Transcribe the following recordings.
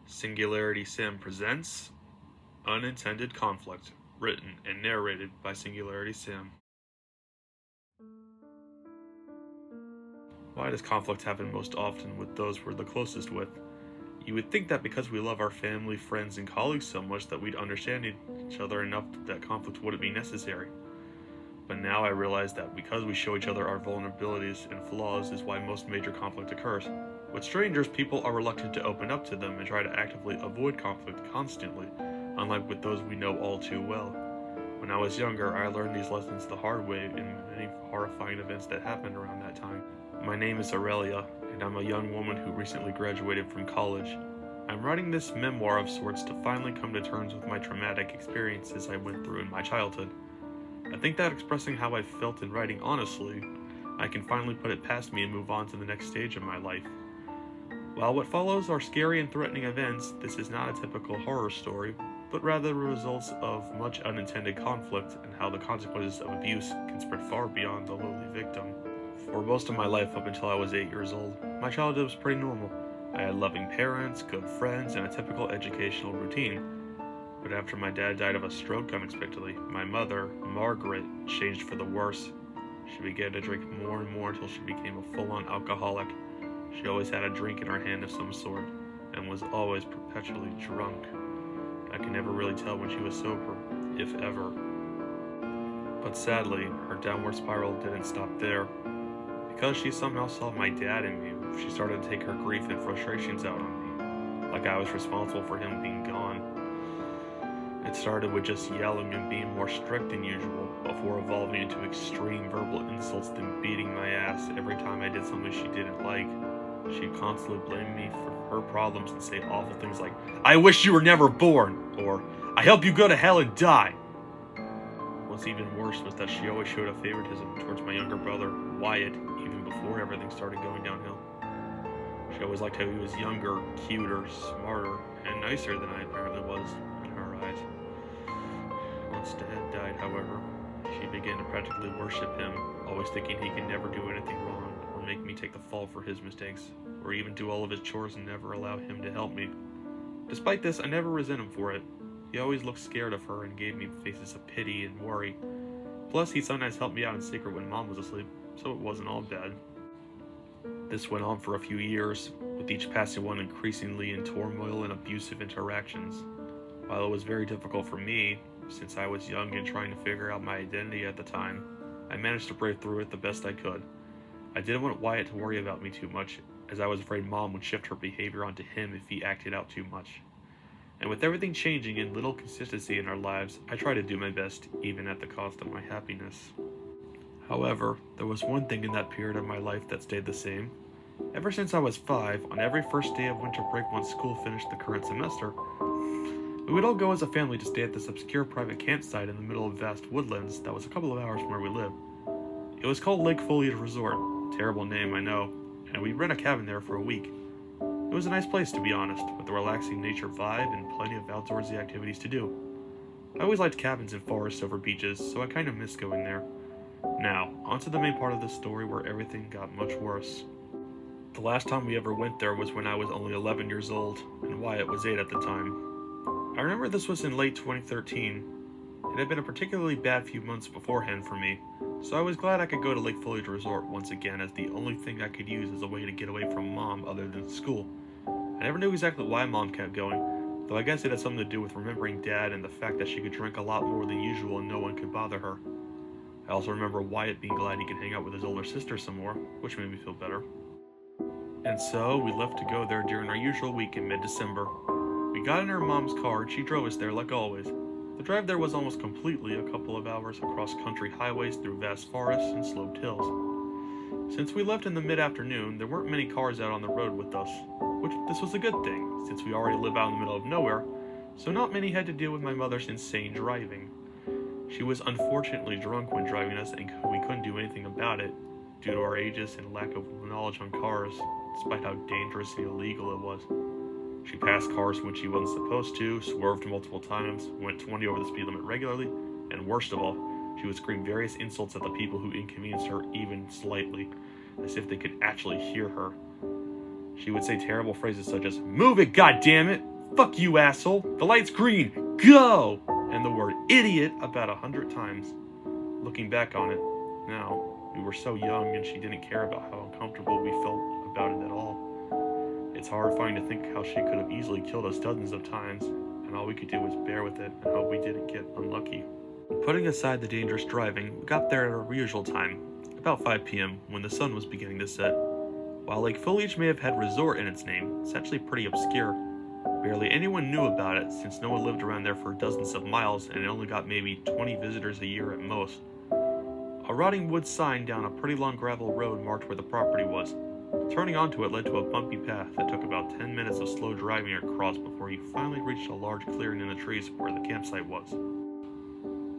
Singularity Sim presents Unintended Conflict, written and narrated by Singularity Sim. Why does conflict happen most often with those we're the closest with? You would think that because we love our family, friends, and colleagues so much that we'd understand each other enough that conflict wouldn't be necessary. But now I realize that because we show each other our vulnerabilities and flaws is why most major conflict occurs. With strangers, people are reluctant to open up to them and try to actively avoid conflict constantly, unlike with those we know all too well. When I was younger, I learned these lessons the hard way in many horrifying events that happened around that time. My name is Aurelia, and I'm a young woman who recently graduated from college. I'm writing this memoir of sorts to finally come to terms with my traumatic experiences I went through in my childhood. I think that expressing how I felt in writing honestly, I can finally put it past me and move on to the next stage of my life. While what follows are scary and threatening events, this is not a typical horror story, but rather the results of much unintended conflict and how the consequences of abuse can spread far beyond the lowly victim. For most of my life up until I was 8 years old, my childhood was pretty normal. I had loving parents, good friends, and a typical educational routine. But after my dad died of a stroke unexpectedly, my mother, Margaret, changed for the worse. She began to drink more and more until she became a full-on alcoholic. She always had a drink in her hand of some sort, and was always perpetually drunk. I can never really tell when she was sober, if ever. But sadly, her downward spiral didn't stop there. Because she somehow saw my dad in me, she started to take her grief and frustrations out on me, like I was responsible for him being gone. It started with just yelling and being more strict than usual, before evolving into extreme verbal insults and beating my ass every time I did something she didn't like. She'd constantly blame me for her problems and say awful things like, "I wish you were never born," or "I hope you go to hell and die." What's even worse was that she always showed a favoritism towards my younger brother, Wyatt, even before everything started going downhill. She always liked how he was younger, cuter, smarter, and nicer than I apparently was in her eyes. Once Dad died, however, she began to practically worship him, always thinking he could never do anything wrong, or make me take the fall for his mistakes, or even do all of his chores and never allow him to help me. Despite this, I never resent him for it. He always looked scared of her and gave me faces of pity and worry. Plus, he sometimes helped me out in secret when Mom was asleep, so it wasn't all bad. This went on for a few years, with each passing one increasingly in turmoil and abusive interactions. While it was very difficult for me, since I was young and trying to figure out my identity at the time, I managed to break through it the best I could. I didn't want Wyatt to worry about me too much, as I was afraid Mom would shift her behavior onto him if he acted out too much. And with everything changing and little consistency in our lives, I tried to do my best, even at the cost of my happiness. However, there was one thing in that period of my life that stayed the same. Ever since I was 5, on every first day of winter break once school finished the current semester, we would all go as a family to stay at this obscure private campsite in the middle of vast woodlands that was a couple of hours from where we lived. It was called Lake Foliage Resort, terrible name I know, and we'd rent a cabin there for a week. It was a nice place, to be honest, with a relaxing nature vibe and plenty of outdoorsy activities to do. I always liked cabins and forests over beaches, so I kind of missed going there. Now, onto the main part of the story where everything got much worse. The last time we ever went there was when I was only 11 years old, and Wyatt was 8 at the time. I remember this was in late 2013. It had been a particularly bad few months beforehand for me, so I was glad I could go to Lake Foliage Resort once again as the only thing I could use as a way to get away from Mom other than school. I never knew exactly why Mom kept going, though I guess it had something to do with remembering Dad and the fact that she could drink a lot more than usual and no one could bother her. I also remember Wyatt being glad he could hang out with his older sister some more, which made me feel better. And so, we left to go there during our usual week in mid-December. We got in her mom's car and she drove us there like always. The drive there was almost completely a couple of hours across country highways through vast forests and sloped hills. Since we left in the mid-afternoon, there weren't many cars out on the road with us, which this was a good thing, since we already live out in the middle of nowhere, so not many had to deal with my mother's insane driving. She was unfortunately drunk when driving us, and we couldn't do anything about it, due to our ages and lack of knowledge on cars, despite how dangerous and illegal it was. She passed cars when she wasn't supposed to, swerved multiple times, went 20 over the speed limit regularly, and worst of all, she would scream various insults at the people who inconvenienced her even slightly, as if they could actually hear her. She would say terrible phrases such as, "Move it, goddammit!" "Fuck you, asshole! The light's green! Go!" and the word idiot about 100 times. Looking back on it, now, we were so young and she didn't care about how uncomfortable we felt about it at all. It's horrifying to think how she could have easily killed us dozens of times, and all we could do was bear with it and hope we didn't get unlucky. Putting aside the dangerous driving, we got there at our usual time, about 5 p.m., when the sun was beginning to set. While Lake Foliage may have had resort in its name, it's actually pretty obscure. Barely anyone knew about it since no one lived around there for dozens of miles and it only got maybe 20 visitors a year at most. A rotting wood sign down a pretty long gravel road marked where the property was. Turning onto it led to a bumpy path that took about 10 minutes of slow driving across before you finally reached a large clearing in the trees where the campsite was.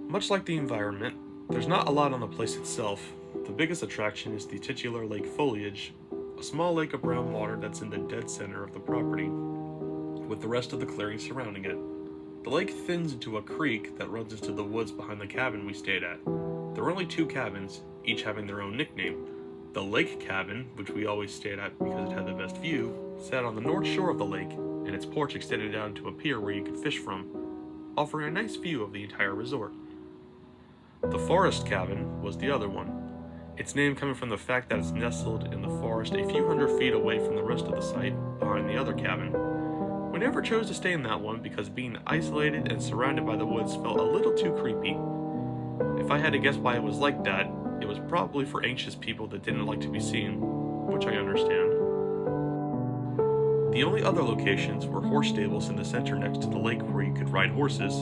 Much like the environment, there's not a lot on the place itself. The biggest attraction is the titular Lake Foliage, a small lake of brown water that's in the dead center of the property, with the rest of the clearing surrounding it. The lake thins into a creek that runs into the woods behind the cabin we stayed at. There were only 2 cabins, each having their own nickname. The lake cabin, which we always stayed at because it had the best view, sat on the north shore of the lake, and its porch extended down to a pier where you could fish from, offering a nice view of the entire resort. The forest cabin was the other one, its name coming from the fact that it's nestled in the forest a few hundred feet away from the rest of the site, behind the other cabin. We never chose to stay in that one because being isolated and surrounded by the woods felt a little too creepy. If I had to guess why it was like that, it was probably for anxious people that didn't like to be seen, which I understand. The only other locations were horse stables in the center next to the lake where you could ride horses,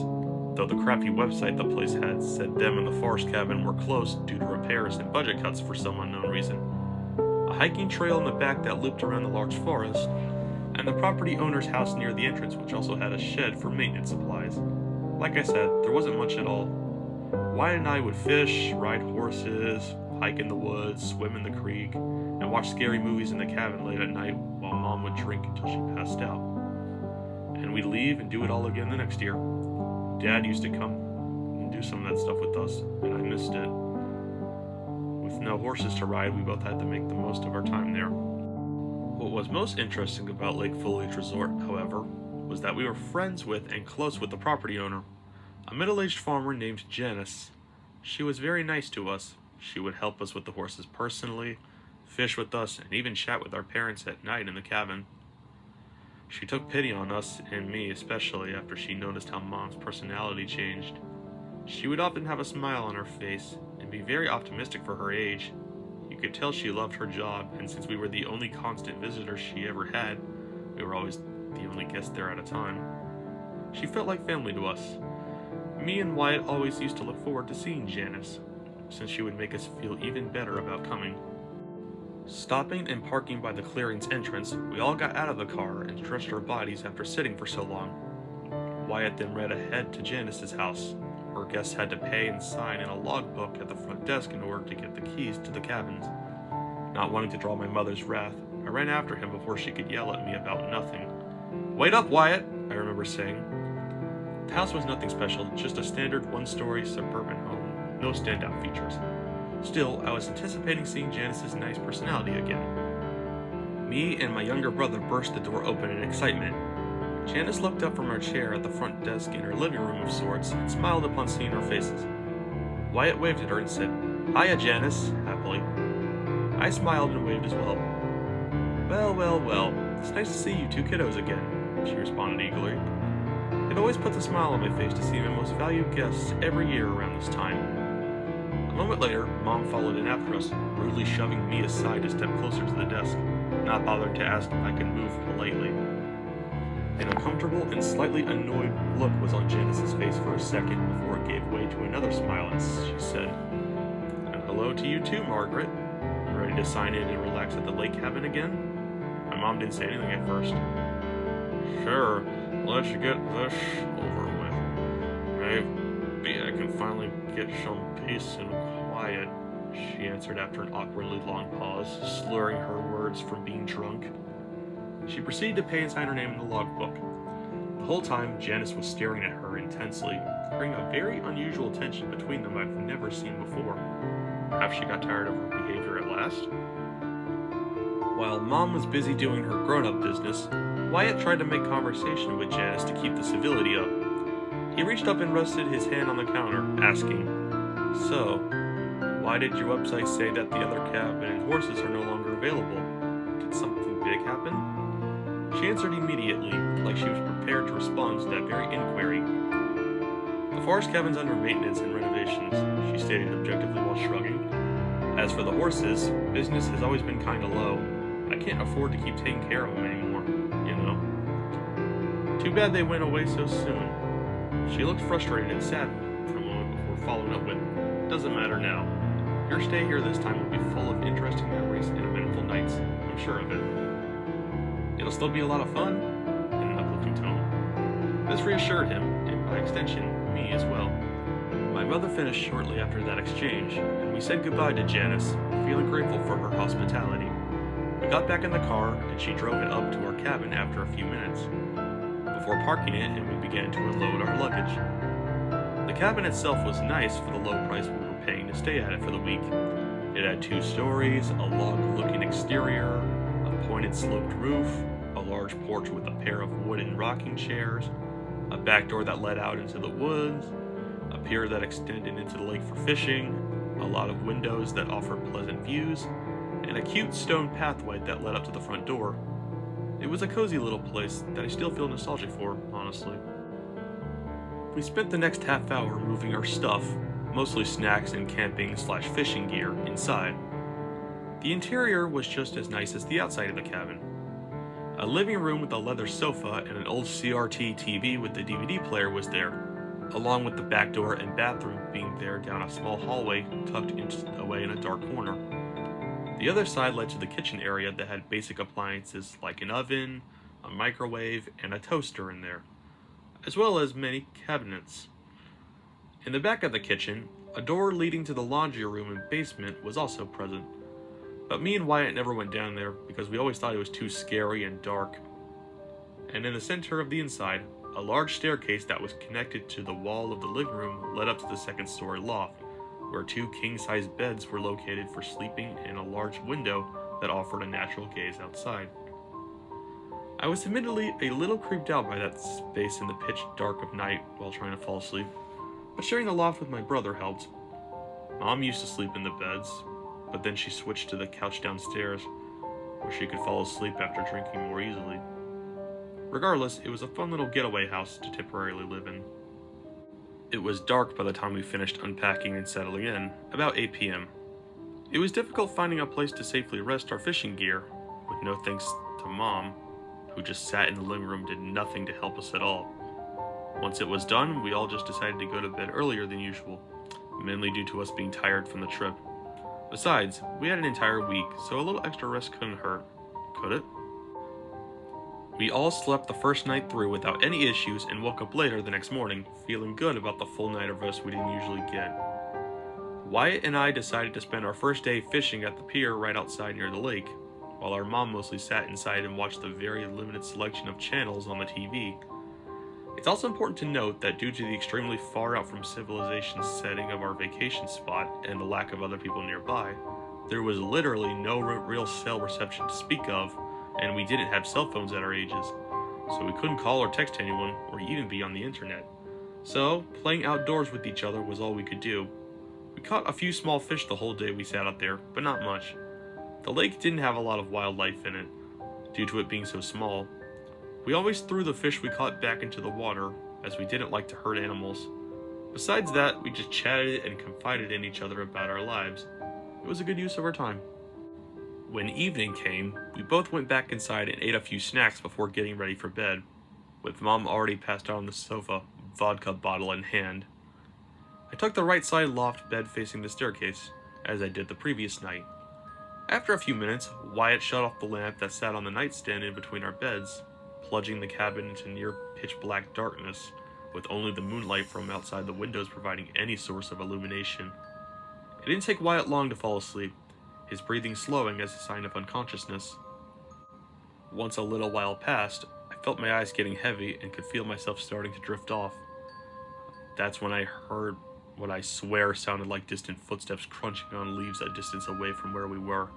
though the crappy website the place had said them and the forest cabin were closed due to repairs and budget cuts for some unknown reason. A hiking trail in the back that looped around the large forest, and the property owner's house near the entrance which also had a shed for maintenance supplies. Like I said, there wasn't much at all. Wyatt and I would fish, ride horses, hike in the woods, swim in the creek, and watch scary movies in the cabin late at night while Mom would drink until she passed out. And we'd leave and do it all again the next year. Dad used to come and do some of that stuff with us, and I missed it. With no horses to ride, we both had to make the most of our time there. What was most interesting about Lake Foliage Resort, however, was that we were friends with and close with the property owner, a middle-aged farmer named Janice. She was very nice to us. She would help us with the horses personally, fish with us, and even chat with our parents at night in the cabin. She took pity on us, and me especially, after she noticed how Mom's personality changed. She would often have a smile on her face, and be very optimistic for her age. You could tell she loved her job, and since we were the only constant visitors she ever had, we were always the only guests there at a time. She felt like family to us. Me and Wyatt always used to look forward to seeing Janice, since she would make us feel even better about coming. Stopping and parking by the clearing's entrance, we all got out of the car and stretched our bodies after sitting for so long. Wyatt then read ahead to Janice's house, where guests had to pay and sign in a logbook at the front desk in order to get the keys to the cabins. Not wanting to draw my mother's wrath, I ran after him before she could yell at me about nothing. "Wait up, Wyatt," I remember saying. The house was nothing special, just a standard one-story suburban home, no standout features. Still, I was anticipating seeing Janice's nice personality again. Me and my younger brother burst the door open in excitement. Janice looked up from her chair at the front desk in her living room of sorts and smiled upon seeing our faces. Wyatt waved at her and said, "Hiya, Janice," happily. I smiled and waved as well. Well, it's nice to see you 2 kiddos again," she responded eagerly. It always puts a smile on my face to see my most valued guests every year around this time. A moment later, Mom followed in after us, rudely shoving me aside to step closer to the desk, not bothering to ask if I could move politely. An uncomfortable and slightly annoyed look was on Janice's face for a second before it gave way to another smile as she said, "And hello to you too, Margaret. Ready to sign in and relax at the lake cabin again?" My mom didn't say anything at first. "Sure, let's get this over with. Maybe I can finally get some peace and quiet," she answered after an awkwardly long pause, slurring her words from being drunk. She proceeded to pay and sign her name in the logbook. The whole time, Janice was staring at her intensely, creating a very unusual tension between them I've never seen before. Perhaps she got tired of her behavior at last? While Mom was busy doing her grown-up business, Wyatt tried to make conversation with Janice to keep the civility up. He reached up and rested his hand on the counter, asking, "So, why did your website say that the other cabin and horses are no longer available? Did something big happen?" She answered immediately, like she was prepared to respond to that very inquiry. "The forest cabin's under maintenance and renovations," she stated objectively while shrugging. "As for the horses, business has always been kinda low. I can't afford to keep taking care of them anymore, you know. Too bad they went away so soon." She looked frustrated and sad for a moment before following up with, "Doesn't matter now. Your stay here this time will be full of interesting memories and eventful nights, I'm sure of it. It'll still be a lot of fun," in an uplifting tone. This reassured him, and by extension, me as well. My mother finished shortly after that exchange, and we said goodbye to Janice, feeling grateful for her hospitality. We got back in the car, and she drove it up to our cabin after a few minutes, before parking it, and we began to unload our luggage. The cabin itself was nice for the low price we were paying to stay at it for the week. It had 2 stories, a log-looking exterior, a pointed sloped roof, a large porch with a pair of wooden rocking chairs, a back door that led out into the woods, a pier that extended into the lake for fishing, a lot of windows that offered pleasant views, and a cute stone pathway that led up to the front door. It was a cozy little place that I still feel nostalgic for, honestly. We spent the next half hour moving our stuff, mostly snacks and camping/fishing gear, inside. The interior was just as nice as the outside of the cabin. A living room with a leather sofa and an old CRT TV with the DVD player was there, along with the back door and bathroom being there down a small hallway tucked away in a dark corner. The other side led to the kitchen area that had basic appliances like an oven, a microwave, and a toaster in there, as well as many cabinets. In the back of the kitchen, a door leading to the laundry room and basement was also present, but me and Wyatt never went down there because we always thought it was too scary and dark. And in the center of the inside, a large staircase that was connected to the wall of the living room led up to the second-story loft, where 2 king-size beds were located for sleeping and a large window that offered a natural gaze outside. I was admittedly a little creeped out by that space in the pitch dark of night while trying to fall asleep, but sharing the loft with my brother helped. Mom used to sleep in the beds, but then she switched to the couch downstairs, where she could fall asleep after drinking more easily. Regardless, it was a fun little getaway house to temporarily live in. It was dark by the time we finished unpacking and settling in, about 8 p.m. It was difficult finding a place to safely rest our fishing gear, with no thanks to Mom, who just sat in the living room and did nothing to help us at all. Once it was done, we all just decided to go to bed earlier than usual, mainly due to us being tired from the trip. Besides, we had an entire week, so a little extra rest couldn't hurt, could it? We all slept the first night through without any issues and woke up later the next morning, feeling good about the full night of rest we didn't usually get. Wyatt and I decided to spend our first day fishing at the pier right outside near the lake, while our mom mostly sat inside and watched the very limited selection of channels on the TV. It's also important to note that due to the extremely far out from civilization setting of our vacation spot and the lack of other people nearby, there was literally no real cell reception to speak of, and we didn't have cell phones at our ages, so we couldn't call or text anyone or even be on the internet. So, playing outdoors with each other was all we could do. We caught a few small fish the whole day we sat out there, but not much. The lake didn't have a lot of wildlife in it, due to it being so small. We always threw the fish we caught back into the water, as we didn't like to hurt animals. Besides that, we just chatted and confided in each other about our lives. It was a good use of our time. When evening came, we both went back inside and ate a few snacks before getting ready for bed, with Mom already passed out on the sofa, vodka bottle in hand. I took the right side loft bed facing the staircase, as I did the previous night. After a few minutes, Wyatt shut off the lamp that sat on the nightstand in between our beds, plunging the cabin into near pitch-black darkness, with only the moonlight from outside the windows providing any source of illumination. It didn't take Wyatt long to fall asleep, his breathing slowing as a sign of unconsciousness. Once a little while passed, I felt my eyes getting heavy and could feel myself starting to drift off. That's when I heard what I swear sounded like distant footsteps crunching on leaves a distance away from where we were,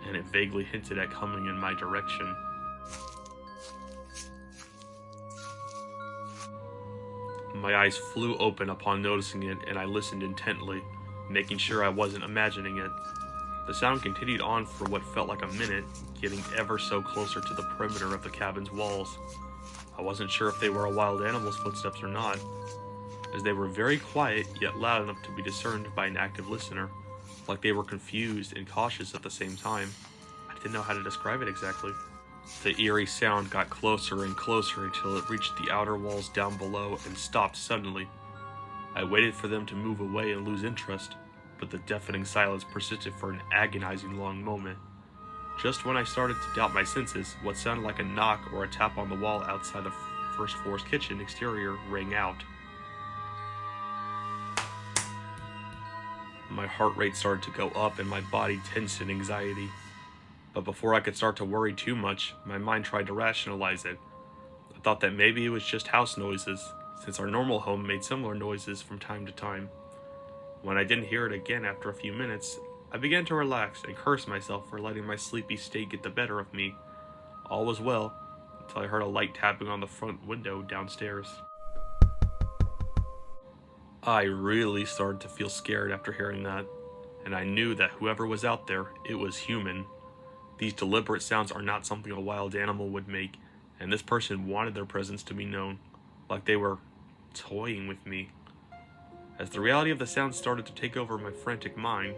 and it vaguely hinted at coming in my direction. My eyes flew open upon noticing it, and I listened intently, making sure I wasn't imagining it. The sound continued on for what felt like a minute, getting ever so closer to the perimeter of the cabin's walls. I wasn't sure if they were a wild animal's footsteps or not, as they were very quiet yet loud enough to be discerned by an active listener, like they were confused and cautious at the same time. I didn't know how to describe it exactly. The eerie sound got closer and closer until it reached the outer walls down below and stopped suddenly. I waited for them to move away and lose interest, but the deafening silence persisted for an agonizing long moment. Just when I started to doubt my senses, what sounded like a knock or a tap on the wall outside the first floor's kitchen exterior rang out. My heart rate started to go up and my body tensed in anxiety. But before I could start to worry too much, my mind tried to rationalize it. I thought that maybe it was just house noises, since our normal home made similar noises from time to time. When I didn't hear it again after a few minutes, I began to relax and curse myself for letting my sleepy state get the better of me. All was well, until I heard a light tapping on the front window downstairs. I really started to feel scared after hearing that, and I knew that whoever was out there, it was human. These deliberate sounds are not something a wild animal would make, and this person wanted their presence to be known, like they were toying with me. As the reality of the sound started to take over my frantic mind,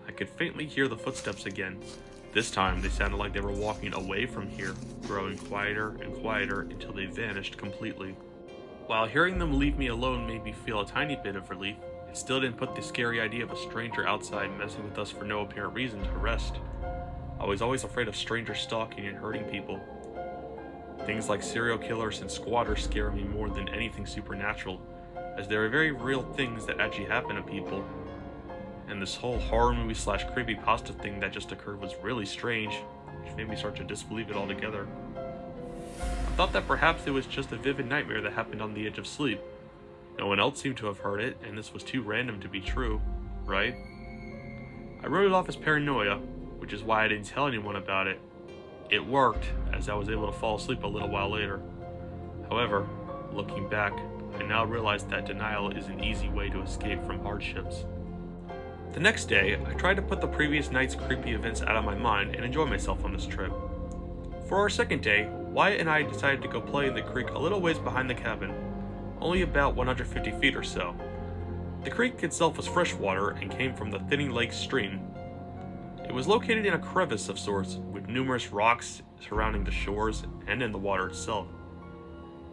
I could faintly hear the footsteps again. This time, they sounded like they were walking away from here, growing quieter and quieter until they vanished completely. While hearing them leave me alone made me feel a tiny bit of relief, it still didn't put the scary idea of a stranger outside messing with us for no apparent reason to rest. I was always afraid of strangers stalking and hurting people. Things like serial killers and squatters scare me more than anything supernatural, as they are very real things that actually happen to people. And this whole horror movie / creepypasta thing that just occurred was really strange, which made me start to disbelieve it altogether. I thought that perhaps it was just a vivid nightmare that happened on the edge of sleep. No one else seemed to have heard it, and this was too random to be true, right? I wrote it off as paranoia, which is why I didn't tell anyone about it. It worked, as I was able to fall asleep a little while later. However, looking back, I now realize that denial is an easy way to escape from hardships. The next day, I tried to put the previous night's creepy events out of my mind and enjoy myself on this trip. For our second day, Wyatt and I decided to go play in the creek a little ways behind the cabin, only about 150 feet or so. The creek itself was freshwater and came from the thinning lake stream. It was located in a crevice of sorts, with numerous rocks surrounding the shores and in the water itself.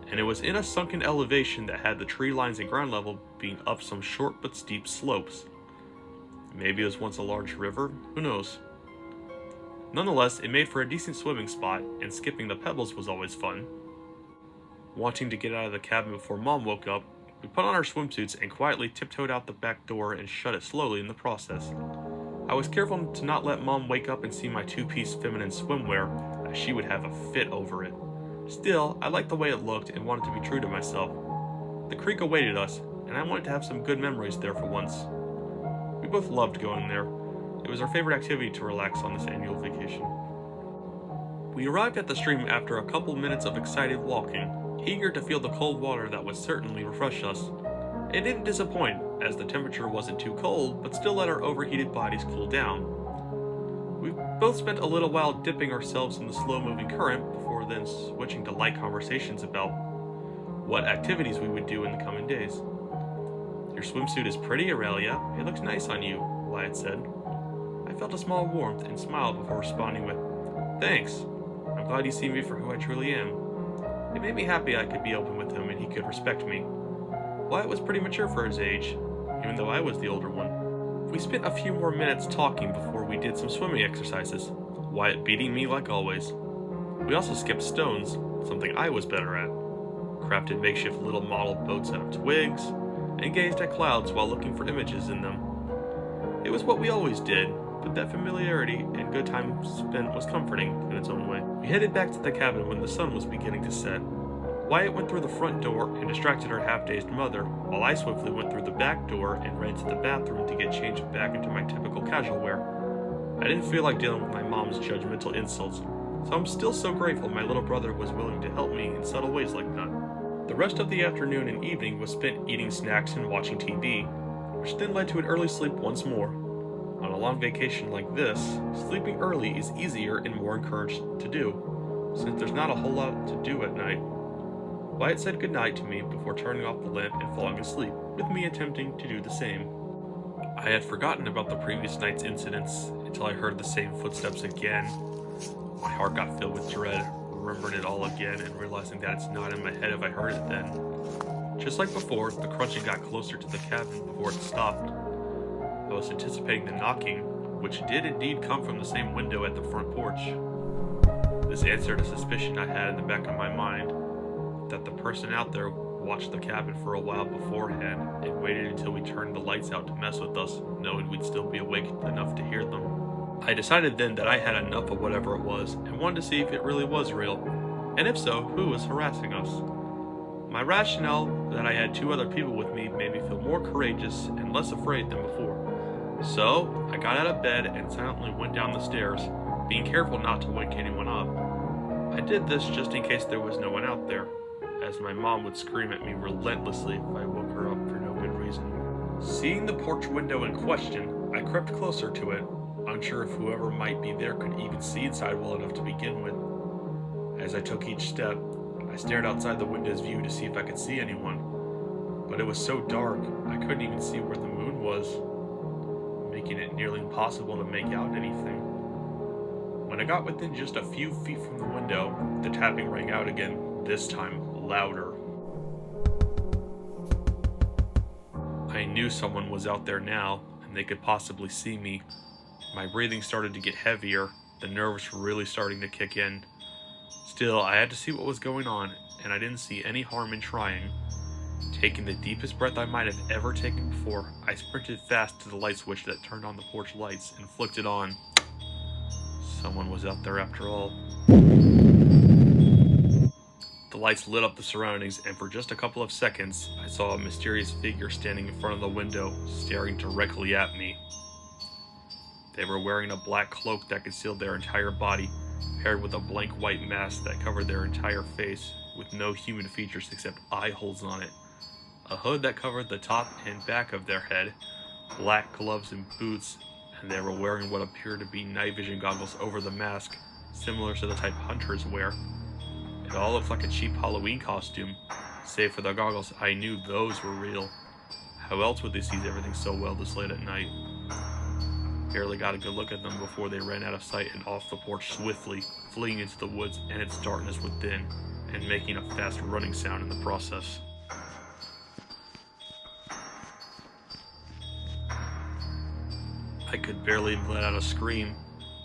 And it was in a sunken elevation that had the tree lines and ground level being up some short but steep slopes. Maybe it was once a large river, who knows? Nonetheless, it made for a decent swimming spot, and skipping the pebbles was always fun. Wanting to get out of the cabin before Mom woke up, we put on our swimsuits and quietly tiptoed out the back door and shut it slowly in the process. I was careful to not let Mom wake up and see my two-piece feminine swimwear, as she would have a fit over it. Still, I liked the way it looked and wanted to be true to myself. The creek awaited us, and I wanted to have some good memories there for once. We both loved going there. It was our favorite activity to relax on this annual vacation. We arrived at the stream after a couple minutes of excited walking, eager to feel the cold water that would certainly refresh us. It didn't disappoint, as the temperature wasn't too cold, but still let our overheated bodies cool down. We both spent a little while dipping ourselves in the slow-moving current before then switching to light conversations about what activities we would do in the coming days. "Your swimsuit is pretty, Aurelia. It looks nice on you," Wyatt said. I felt a small warmth and smiled before responding with, "Thanks. I'm glad you see me for who I truly am." It made me happy I could be open with him and he could respect me. Wyatt was pretty mature for his age, even though I was the older one. We spent a few more minutes talking before we did some swimming exercises, Wyatt beating me like always. We also skipped stones, something I was better at, crafted makeshift little model boats out of twigs, and gazed at clouds while looking for images in them. It was what we always did, but that familiarity and good time spent was comforting in its own way. We headed back to the cabin when the sun was beginning to set. Wyatt went through the front door and distracted her half-dazed mother, while I swiftly went through the back door and ran to the bathroom to get changed back into my typical casual wear. I didn't feel like dealing with my mom's judgmental insults, so I'm still so grateful my little brother was willing to help me in subtle ways like that. The rest of the afternoon and evening was spent eating snacks and watching TV, which then led to an early sleep once more. On a long vacation like this, sleeping early is easier and more encouraged to do, since there's not a whole lot to do at night. Wyatt said goodnight to me before turning off the lamp and falling asleep, with me attempting to do the same. I had forgotten about the previous night's incidents until I heard the same footsteps again. My heart got filled with dread, remembering it all again and realizing that it's not in my head if I heard it then. Just like before, the crunching got closer to the cabin before it stopped. I was anticipating the knocking, which did indeed come from the same window at the front porch. This answered a suspicion I had in the back of my mind, that the person out there watched the cabin for a while beforehand and waited until we turned the lights out to mess with us, knowing we'd still be awake enough to hear them. I decided then that I had enough of whatever it was and wanted to see if it really was real, and if so, who was harassing us. My rationale that I had 2 other people with me made me feel more courageous and less afraid than before. So, I got out of bed and silently went down the stairs, being careful not to wake anyone up. I did this just in case there was no one out there, as my mom would scream at me relentlessly if I woke her up for no good reason. Seeing the porch window in question, I crept closer to it, unsure if whoever might be there could even see inside well enough to begin with. As I took each step, I stared outside the window's view to see if I could see anyone, but it was so dark I couldn't even see where the moon was, making it nearly impossible to make out anything. When I got within just a few feet from the window, the tapping rang out again, this time louder. I knew someone was out there now, and they could possibly see me. My breathing started to get heavier, the nerves were really starting to kick in. Still, I had to see what was going on, and I didn't see any harm in trying. Taking the deepest breath I might have ever taken before, I sprinted fast to the light switch that turned on the porch lights and flicked it on. Someone was out there after all. The lights lit up the surroundings, and for just a couple of seconds, I saw a mysterious figure standing in front of the window, staring directly at me. They were wearing a black cloak that concealed their entire body, paired with a blank white mask that covered their entire face, with no human features except eye holes on it, a hood that covered the top and back of their head, black gloves and boots, and they were wearing what appeared to be night vision goggles over the mask, similar to the type hunters wear. It all looked like a cheap Halloween costume. Save for the goggles, I knew those were real. How else would they seize everything so well this late at night? Barely got a good look at them before they ran out of sight and off the porch swiftly, fleeing into the woods and its darkness within, and making a fast running sound in the process. I could barely let out a scream.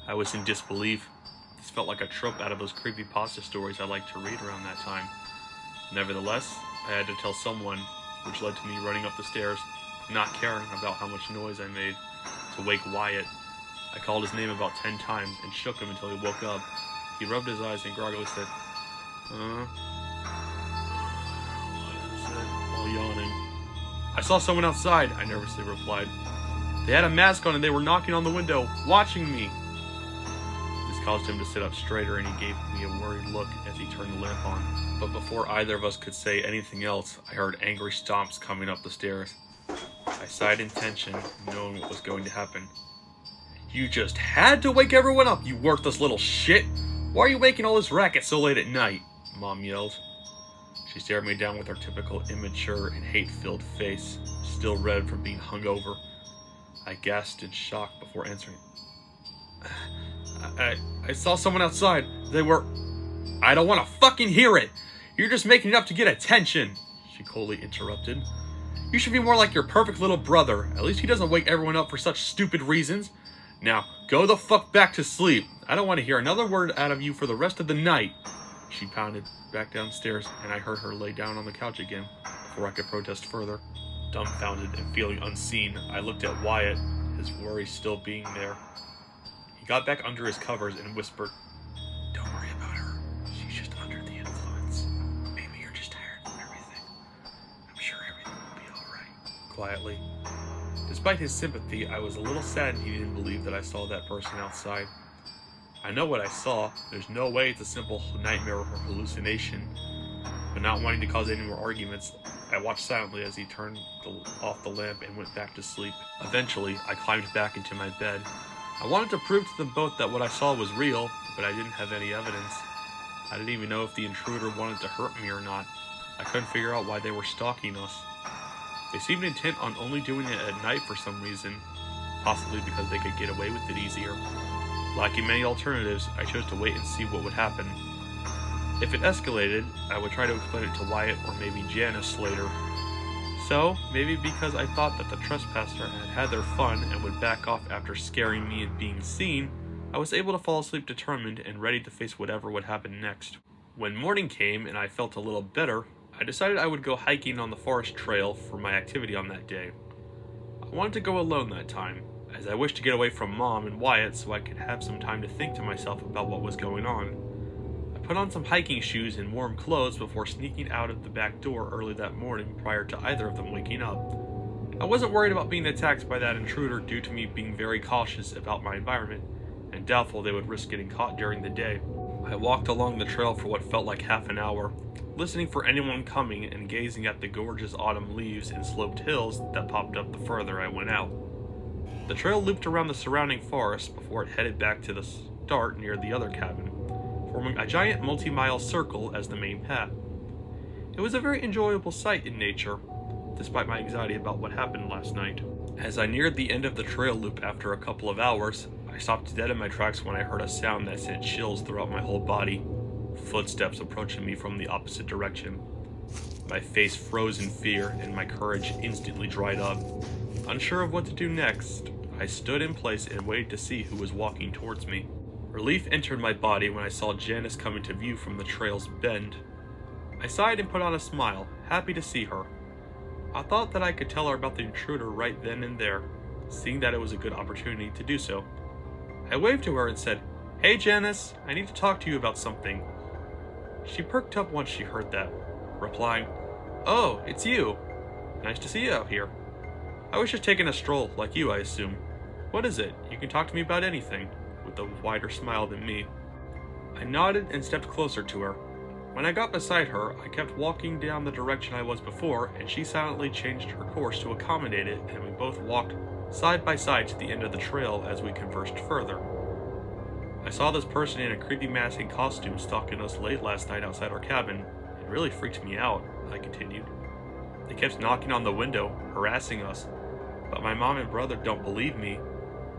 I was in disbelief. This felt like a trope out of those creepypasta stories I liked to read around that time. Nevertheless, I had to tell someone, which led to me running up the stairs, not caring about how much noise I made, to wake Wyatt. I called his name about 10 times and shook him until he woke up. He rubbed his eyes and groggily said, What is it? While yawning. I saw someone outside, I nervously replied. They had a mask on and they were knocking on the window, watching me. This caused him to sit up straighter and he gave me a worried look as he turned the lamp on. But before either of us could say anything else, I heard angry stomps coming up the stairs. I sighed in tension, knowing what was going to happen. You just had to wake everyone up, you worthless little shit! Why are you making all this racket so late at night? Mom yelled. She stared me down with her typical immature and hate-filled face, still red from being hungover. I gasped in shock before answering. I saw someone outside. They were... I don't want to fucking hear it! You're just making it up to get attention! She coldly interrupted. You should be more like your perfect little brother. At least he doesn't wake everyone up for such stupid reasons. Now, go the fuck back to sleep. I don't want to hear another word out of you for the rest of the night. She pounded back downstairs, and I heard her lay down on the couch again before I could protest further. Dumbfounded and feeling unseen, I looked at Wyatt, his worry still being there. He got back under his covers and whispered, Don't worry about her. She's just under the influence. Maybe you're just tired from everything. I'm sure everything will be alright. Quietly. Despite his sympathy, I was a little saddened he didn't believe that I saw that person outside. I know what I saw. There's no way it's a simple nightmare or hallucination. But not wanting to cause any more arguments, I watched silently as he turned off the lamp and went back to sleep. Eventually, I climbed back into my bed. I wanted to prove to them both that what I saw was real, but I didn't have any evidence. I didn't even know if the intruder wanted to hurt me or not. I couldn't figure out why they were stalking us. They seemed intent on only doing it at night for some reason, possibly because they could get away with it easier. Lacking many alternatives, I chose to wait and see what would happen. If it escalated, I would try to explain it to Wyatt or maybe Janice later. So, maybe because I thought that the trespasser had had their fun and would back off after scaring me and being seen, I was able to fall asleep determined and ready to face whatever would happen next. When morning came and I felt a little better, I decided I would go hiking on the forest trail for my activity on that day. I wanted to go alone that time, as I wished to get away from Mom and Wyatt so I could have some time to think to myself about what was going on. I put on some hiking shoes and warm clothes before sneaking out of the back door early that morning prior to either of them waking up. I wasn't worried about being attacked by that intruder due to me being very cautious about my environment and doubtful they would risk getting caught during the day. I walked along the trail for what felt like half an hour, listening for anyone coming and gazing at the gorgeous autumn leaves and sloped hills that popped up the further I went out. The trail looped around the surrounding forest before it headed back to the start near the other cabin, forming a giant multi-mile circle as the main path. It was a very enjoyable sight in nature, despite my anxiety about what happened last night. As I neared the end of the trail loop after a couple of hours, I stopped dead in my tracks when I heard a sound that sent chills throughout my whole body. Footsteps approaching me from the opposite direction. My face froze in fear and my courage instantly dried up. Unsure of what to do next, I stood in place and waited to see who was walking towards me. Relief entered my body when I saw Janice come into view from the trail's bend. I sighed and put on a smile, happy to see her. I thought that I could tell her about the intruder right then and there, seeing that it was a good opportunity to do so. I waved to her and said, "Hey Janice, I need to talk to you about something." She perked up once she heard that, replying, "Oh, it's you. Nice to see you out here. I was just taking a stroll, like you, I assume. What is it? You can talk to me about anything," with a wider smile than me. I nodded and stepped closer to her. When I got beside her, I kept walking down the direction I was before, and she silently changed her course to accommodate it, and we both walked side by side to the end of the trail as we conversed further. I saw this person in a creepy mask and costume stalking us late last night outside our cabin. It really freaked me out, I continued. They kept knocking on the window, harassing us, but my mom and brother don't believe me.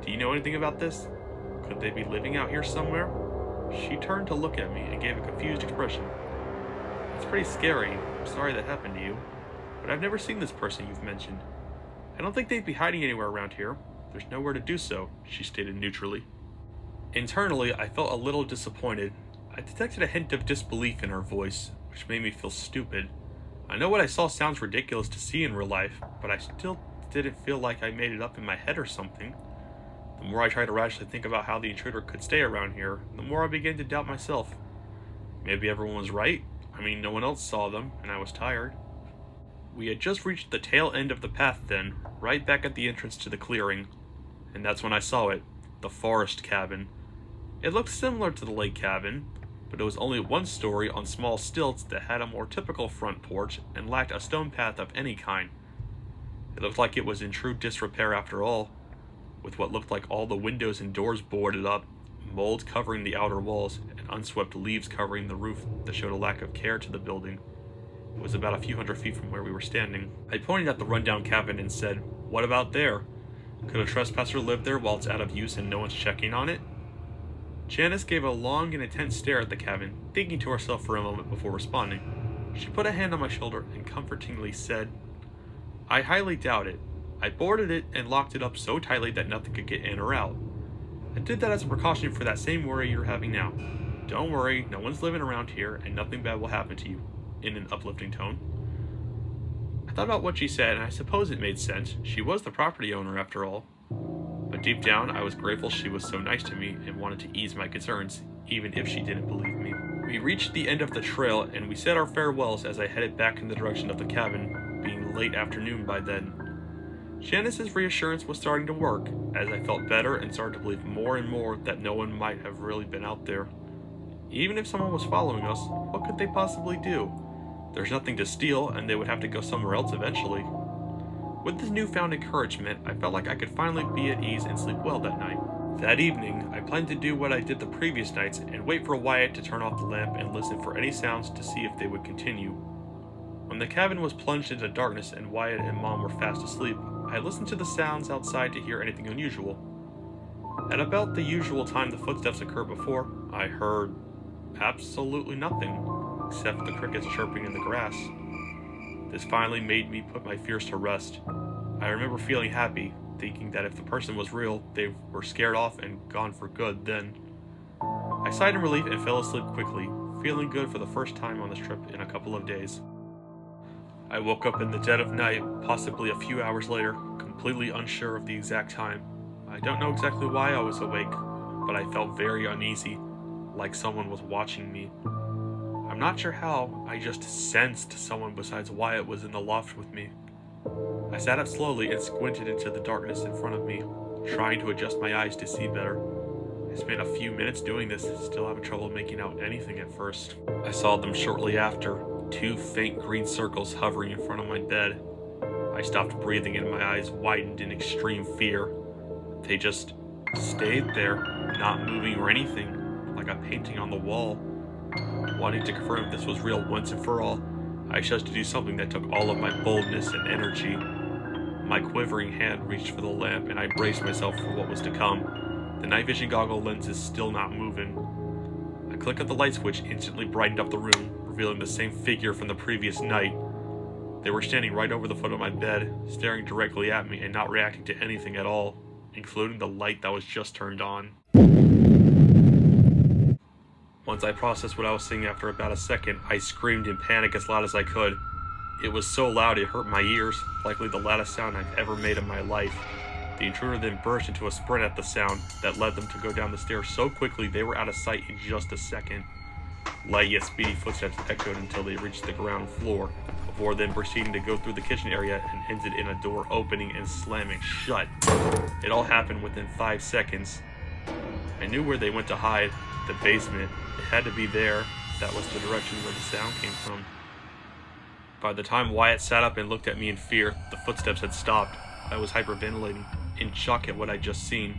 Do you know anything about this? Could they be living out here somewhere? She turned to look at me and gave a confused expression. It's pretty scary. I'm sorry that happened to you, but I've never seen this person you've mentioned. I don't think they'd be hiding anywhere around here. There's nowhere to do so, she stated neutrally. Internally, I felt a little disappointed. I detected a hint of disbelief in her voice, which made me feel stupid. I know what I saw sounds ridiculous to see in real life, but I still didn't feel like I made it up in my head or something. The more I tried to rationally think about how the intruder could stay around here, the more I began to doubt myself. Maybe everyone was right. I mean, no one else saw them, and I was tired. We had just reached the tail end of the path then, right back at the entrance to the clearing. And that's when I saw it, the forest cabin. It looked similar to the lake cabin, but it was only one story on small stilts that had a more typical front porch and lacked a stone path of any kind. It looked like it was in true disrepair after all, with what looked like all the windows and doors boarded up, mold covering the outer walls, and unswept leaves covering the roof that showed a lack of care to the building. It was about a few hundred feet from where we were standing. I pointed at the rundown cabin and said, "What about there? Could a trespasser live there while it's out of use and no one's checking on it?" Janice gave a long and intense stare at the cabin, thinking to herself for a moment before responding. She put a hand on my shoulder and comfortingly said, "I highly doubt it. I boarded it and locked it up so tightly that nothing could get in or out. I did that as a precaution for that same worry you're having now. Don't worry, no one's living around here and nothing bad will happen to you," in an uplifting tone. I thought about what she said, and I suppose it made sense. She was the property owner after all. But deep down, I was grateful she was so nice to me and wanted to ease my concerns, even if she didn't believe me. We reached the end of the trail, and we said our farewells as I headed back in the direction of the cabin, being late afternoon by then. Janice's reassurance was starting to work, as I felt better and started to believe more and more that no one might have really been out there. Even if someone was following us, what could they possibly do? There's nothing to steal, and they would have to go somewhere else eventually. With this newfound encouragement, I felt like I could finally be at ease and sleep well that night. That evening, I planned to do what I did the previous nights and wait for Wyatt to turn off the lamp and listen for any sounds to see if they would continue. When the cabin was plunged into darkness and Wyatt and Mom were fast asleep, I listened to the sounds outside to hear anything unusual. At about the usual time the footsteps occurred before, I heard absolutely nothing, except the crickets chirping in the grass. This finally made me put my fears to rest. I remember feeling happy, thinking that if the person was real, they were scared off and gone for good then. I sighed in relief and fell asleep quickly, feeling good for the first time on this trip in a couple of days. I woke up in the dead of night, possibly a few hours later, completely unsure of the exact time. I don't know exactly why I was awake, but I felt very uneasy, like someone was watching me. I'm not sure how, I just sensed someone besides Wyatt was in the loft with me. I sat up slowly and squinted into the darkness in front of me, trying to adjust my eyes to see better. I spent a few minutes doing this, still having trouble making out anything at first. I saw them shortly after, 2 faint green circles hovering in front of my bed. I stopped breathing and my eyes widened in extreme fear. They just stayed there, not moving or anything, like a painting on the wall. Wanting to confirm if this was real once and for all, I chose to do something that took all of my boldness and energy. My quivering hand reached for the lamp and I braced myself for what was to come. The night vision goggle lenses still not moving. A click of the light switch instantly brightened up the room, revealing the same figure from the previous night. They were standing right over the foot of my bed, staring directly at me and not reacting to anything at all, including the light that was just turned on. Once I processed what I was seeing after about a second, I screamed in panic as loud as I could. It was so loud it hurt my ears, likely the loudest sound I've ever made in my life. The intruder then burst into a sprint at the sound that led them to go down the stairs so quickly they were out of sight in just a second. Light yet speedy footsteps echoed until they reached the ground floor, before then proceeding to go through the kitchen area and ended in a door opening and slamming shut. It all happened within 5 seconds. I knew where they went to hide, the basement. It had to be there. That was the direction where the sound came from. By the time Wyatt sat up and looked at me in fear, the footsteps had stopped. I was hyperventilating, in shock at what I'd just seen.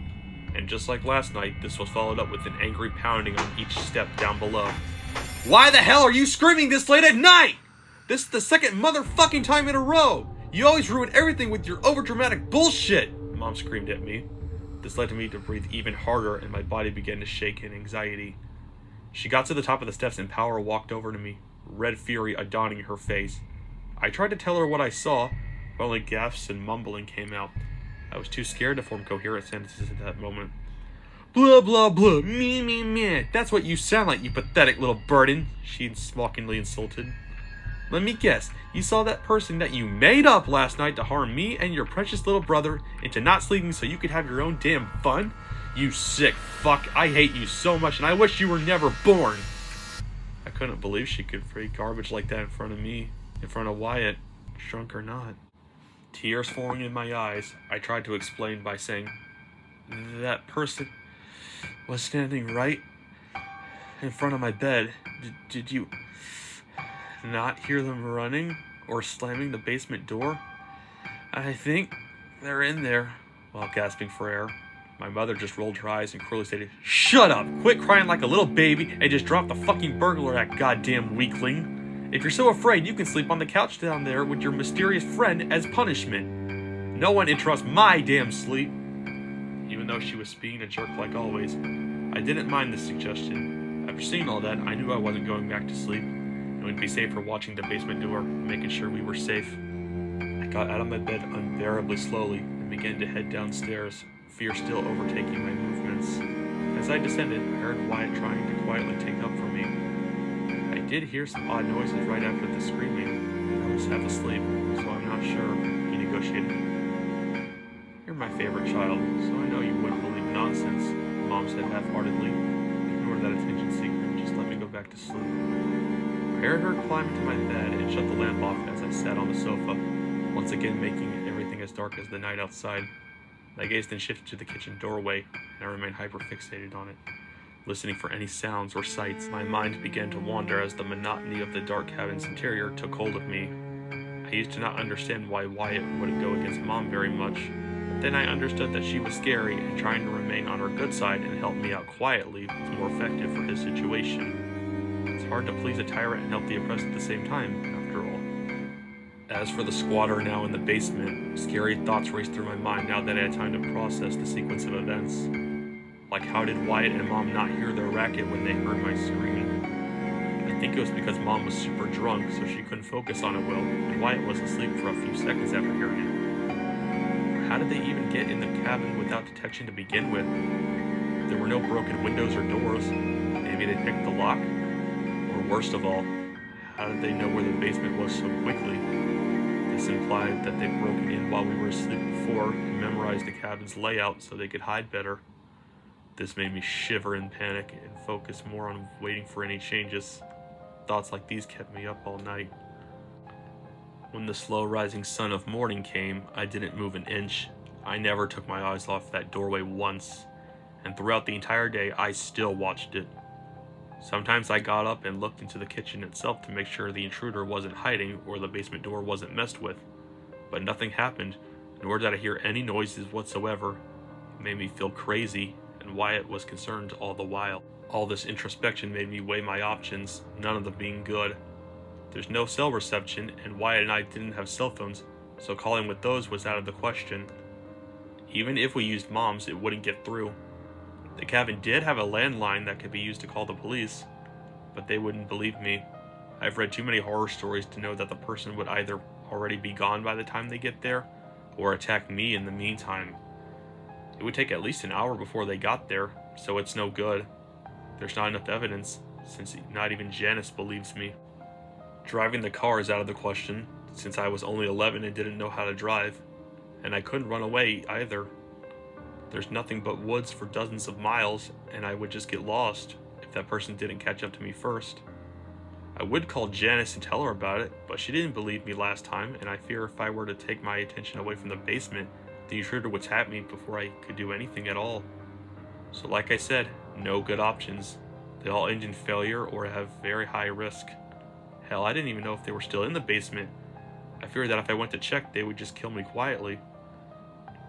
And just like last night, this was followed up with an angry pounding on each step down below. Why the hell are you screaming this late at night? This is the second motherfucking time in a row. You always ruin everything with your overdramatic bullshit, Mom screamed at me. This led me to breathe even harder and my body began to shake in anxiety. She got to the top of the steps and Power walked over to me, red fury adorning her face. I tried to tell her what I saw, but only gasps and mumbling came out. I was too scared to form coherent sentences at that moment. Blah, blah, blah, me, that's what you sound like, you pathetic little burden, she mockingly insulted. Let me guess, you saw that person that you made up last night to harm me and your precious little brother into not sleeping so you could have your own damn fun? You sick fuck, I hate you so much and I wish you were never born. I couldn't believe she could freak garbage like that in front of me, in front of Wyatt, drunk or not. Tears falling in my eyes, I tried to explain by saying, that person was standing right in front of my bed. Did you not hear them running or slamming the basement door? I think they're in there. While gasping for air, my mother just rolled her eyes and cruelly stated, shut up! Quit crying like a little baby and just drop the fucking burglar, that goddamn weakling. If you're so afraid, you can sleep on the couch down there with your mysterious friend as punishment. No one entrusts my damn sleep. Even though she was being a jerk like always, I didn't mind this suggestion. After seeing all that, I knew I wasn't going back to sleep. It would be safer watching the basement door, making sure we were safe. I got out of my bed unbearably slowly and began to head downstairs, fear still overtaking my movements. As I descended, I heard Wyatt trying to quietly take up for me. I did hear some odd noises right after the screaming. I was half asleep, so I'm not sure, he negotiated. You're my favorite child, so I know you wouldn't believe nonsense, Mom said half-heartedly. Ignore that attention seeker and just let me go back to sleep. I heard her climb into my bed and shut the lamp off as I sat on the sofa, once again making everything as dark as the night outside. My gaze then shifted to the kitchen doorway, and I remained hyper-fixated on it, listening for any sounds or sights. My mind began to wander as the monotony of the dark cabin's interior took hold of me. I used to not understand why Wyatt wouldn't go against Mom very much. Then I understood that she was scary, and trying to remain on her good side and help me out quietly was more effective for his situation. It's hard to please a tyrant and help the oppressed at the same time, after all. As for the squatter now in the basement, scary thoughts raced through my mind now that I had time to process the sequence of events. Like, how did Wyatt and Mom not hear their racket when they heard my screaming? I think it was because Mom was super drunk, so she couldn't focus on it well, and Wyatt was asleep for a few seconds after hearing it. How did they even get in the cabin without detection to begin with? There were no broken windows or doors. Maybe they picked the lock? Or worst of all, how did they know where the basement was so quickly? This implied that they'd broken in while we were asleep before and memorized the cabin's layout so they could hide better. This made me shiver in panic and focus more on waiting for any changes. Thoughts like these kept me up all night. When the slow rising sun of morning came, I didn't move an inch. I never took my eyes off that doorway once, and throughout the entire day I still watched it. Sometimes I got up and looked into the kitchen itself to make sure the intruder wasn't hiding or the basement door wasn't messed with, but nothing happened, nor did I hear any noises whatsoever. It made me feel crazy, and Wyatt was concerned all the while. All this introspection made me weigh my options, none of them being good. There's no cell reception, and Wyatt and I didn't have cell phones, so calling with those was out of the question. Even if we used Mom's, it wouldn't get through. The cabin did have a landline that could be used to call the police, but they wouldn't believe me. I've read too many horror stories to know that the person would either already be gone by the time they get there, or attack me in the meantime. It would take at least an hour before they got there, so it's no good. There's not enough evidence, since not even Janice believes me. Driving the car is out of the question, since I was only 11 and didn't know how to drive, and I couldn't run away either. There's nothing but woods for dozens of miles, and I would just get lost if that person didn't catch up to me first. I would call Janice and tell her about it, but she didn't believe me last time, and I fear if I were to take my attention away from the basement, the intruder would tap me before I could do anything at all. So like I said, no good options. They all end in failure or have very high risk. Hell, I didn't even know if they were still in the basement. I feared that if I went to check, they would just kill me quietly.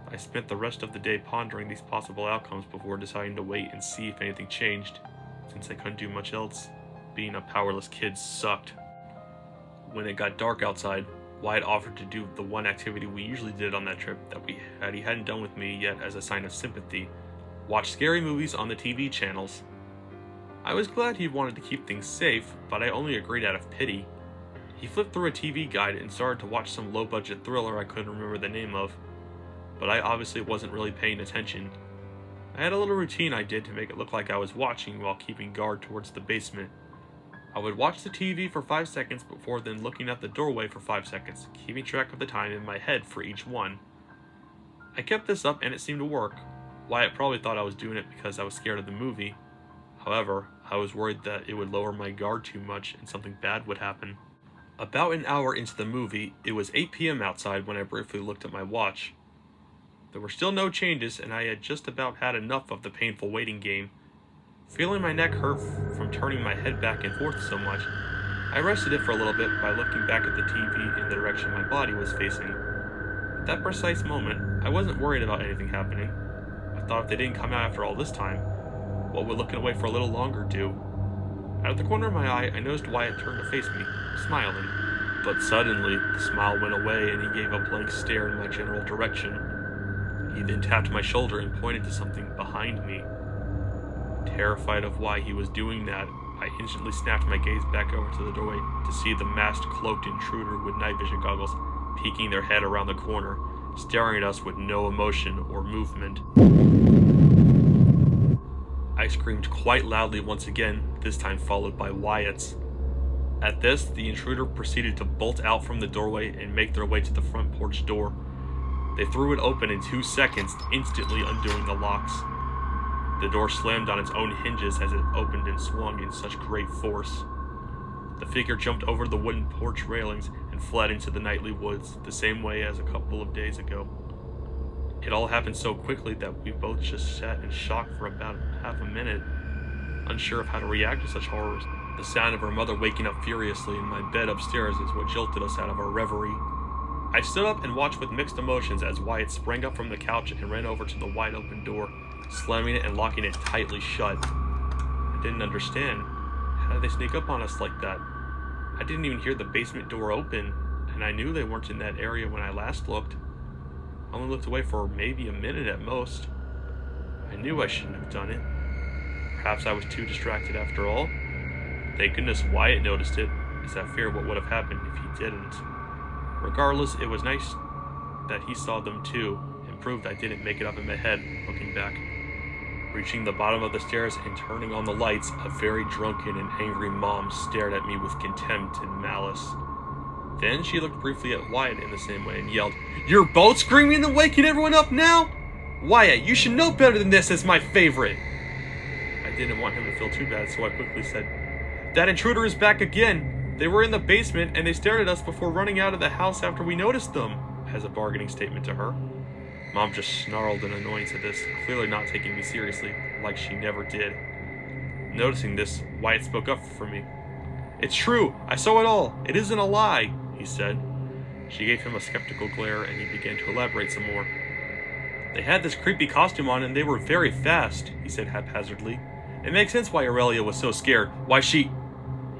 I spent the rest of the day pondering these possible outcomes before deciding to wait and see if anything changed, since I couldn't do much else. Being a powerless kid sucked. When it got dark outside, Wyatt offered to do the one activity we usually did on that trip that he hadn't done with me yet as a sign of sympathy: watch scary movies on the TV channels. I was glad he wanted to keep things safe, but I only agreed out of pity. He flipped through a TV guide and started to watch some low-budget thriller I couldn't remember the name of, but I obviously wasn't really paying attention. I had a little routine I did to make it look like I was watching while keeping guard towards the basement. I would watch the TV for 5 seconds before then looking at the doorway for 5 seconds, keeping track of the time in my head for each one. I kept this up and it seemed to work. Wyatt probably thought I was doing it because I was scared of the movie. However, I was worried that it would lower my guard too much and something bad would happen. About an hour into the movie, it was 8 p.m. outside when I briefly looked at my watch. There were still no changes, and I had just about had enough of the painful waiting game. Feeling my neck hurt from turning my head back and forth so much, I rested it for a little bit by looking back at the TV in the direction my body was facing. At that precise moment, I wasn't worried about anything happening. I thought if they didn't come out after all this time, what would looking away for a little longer do? Out of the corner of my eye, I noticed Wyatt turned to face me, smiling. But suddenly, the smile went away and he gave a blank stare in my general direction. He then tapped my shoulder and pointed to something behind me. Terrified of why he was doing that, I instantly snapped my gaze back over to the doorway to see the masked, cloaked intruder with night vision goggles peeking their head around the corner, staring at us with no emotion or movement. I screamed quite loudly once again, this time followed by Wyatt's. At this, the intruder proceeded to bolt out from the doorway and make their way to the front porch door. They threw it open in 2 seconds, instantly undoing the locks. The door slammed on its own hinges as it opened and swung in such great force. The figure jumped over the wooden porch railings and and fled into the nightly woods, the same way as a couple of days ago. It all happened so quickly that we both just sat in shock for about half a minute, unsure of how to react to such horrors. The sound of her mother waking up furiously in my bed upstairs is what jolted us out of our reverie. I stood up and watched with mixed emotions as Wyatt sprang up from the couch and ran over to the wide open door, slamming it and locking it tightly shut. I didn't understand. How did they sneak up on us like that? I didn't even hear the basement door open, and I knew they weren't in that area when I last looked. I only looked away for maybe a minute at most. I knew I shouldn't have done it. Perhaps I was too distracted after all. Thank goodness Wyatt noticed it, as I feared what would have happened if he didn't. Regardless, it was nice that he saw them too, and proved I didn't make it up in my head, looking back. Reaching the bottom of the stairs and turning on the lights, a very drunken and angry mom stared at me with contempt and malice. Then she looked briefly at Wyatt in the same way and yelled, "You're both screaming and waking everyone up now? Wyatt, you should know better than this as my favorite." I didn't want him to feel too bad, so I quickly said, "That intruder is back again. They were in the basement and they stared at us before running out of the house after we noticed them," as a bargaining statement to her. Mom just snarled in annoyance at this, clearly not taking me seriously, like she never did. Noticing this, Wyatt spoke up for me. "It's true, I saw it all. It isn't a lie," he said. She gave him a skeptical glare and he began to elaborate some more. "They had this creepy costume on and they were very fast," he said haphazardly. "It makes sense why Aurelia was so scared. Why she..."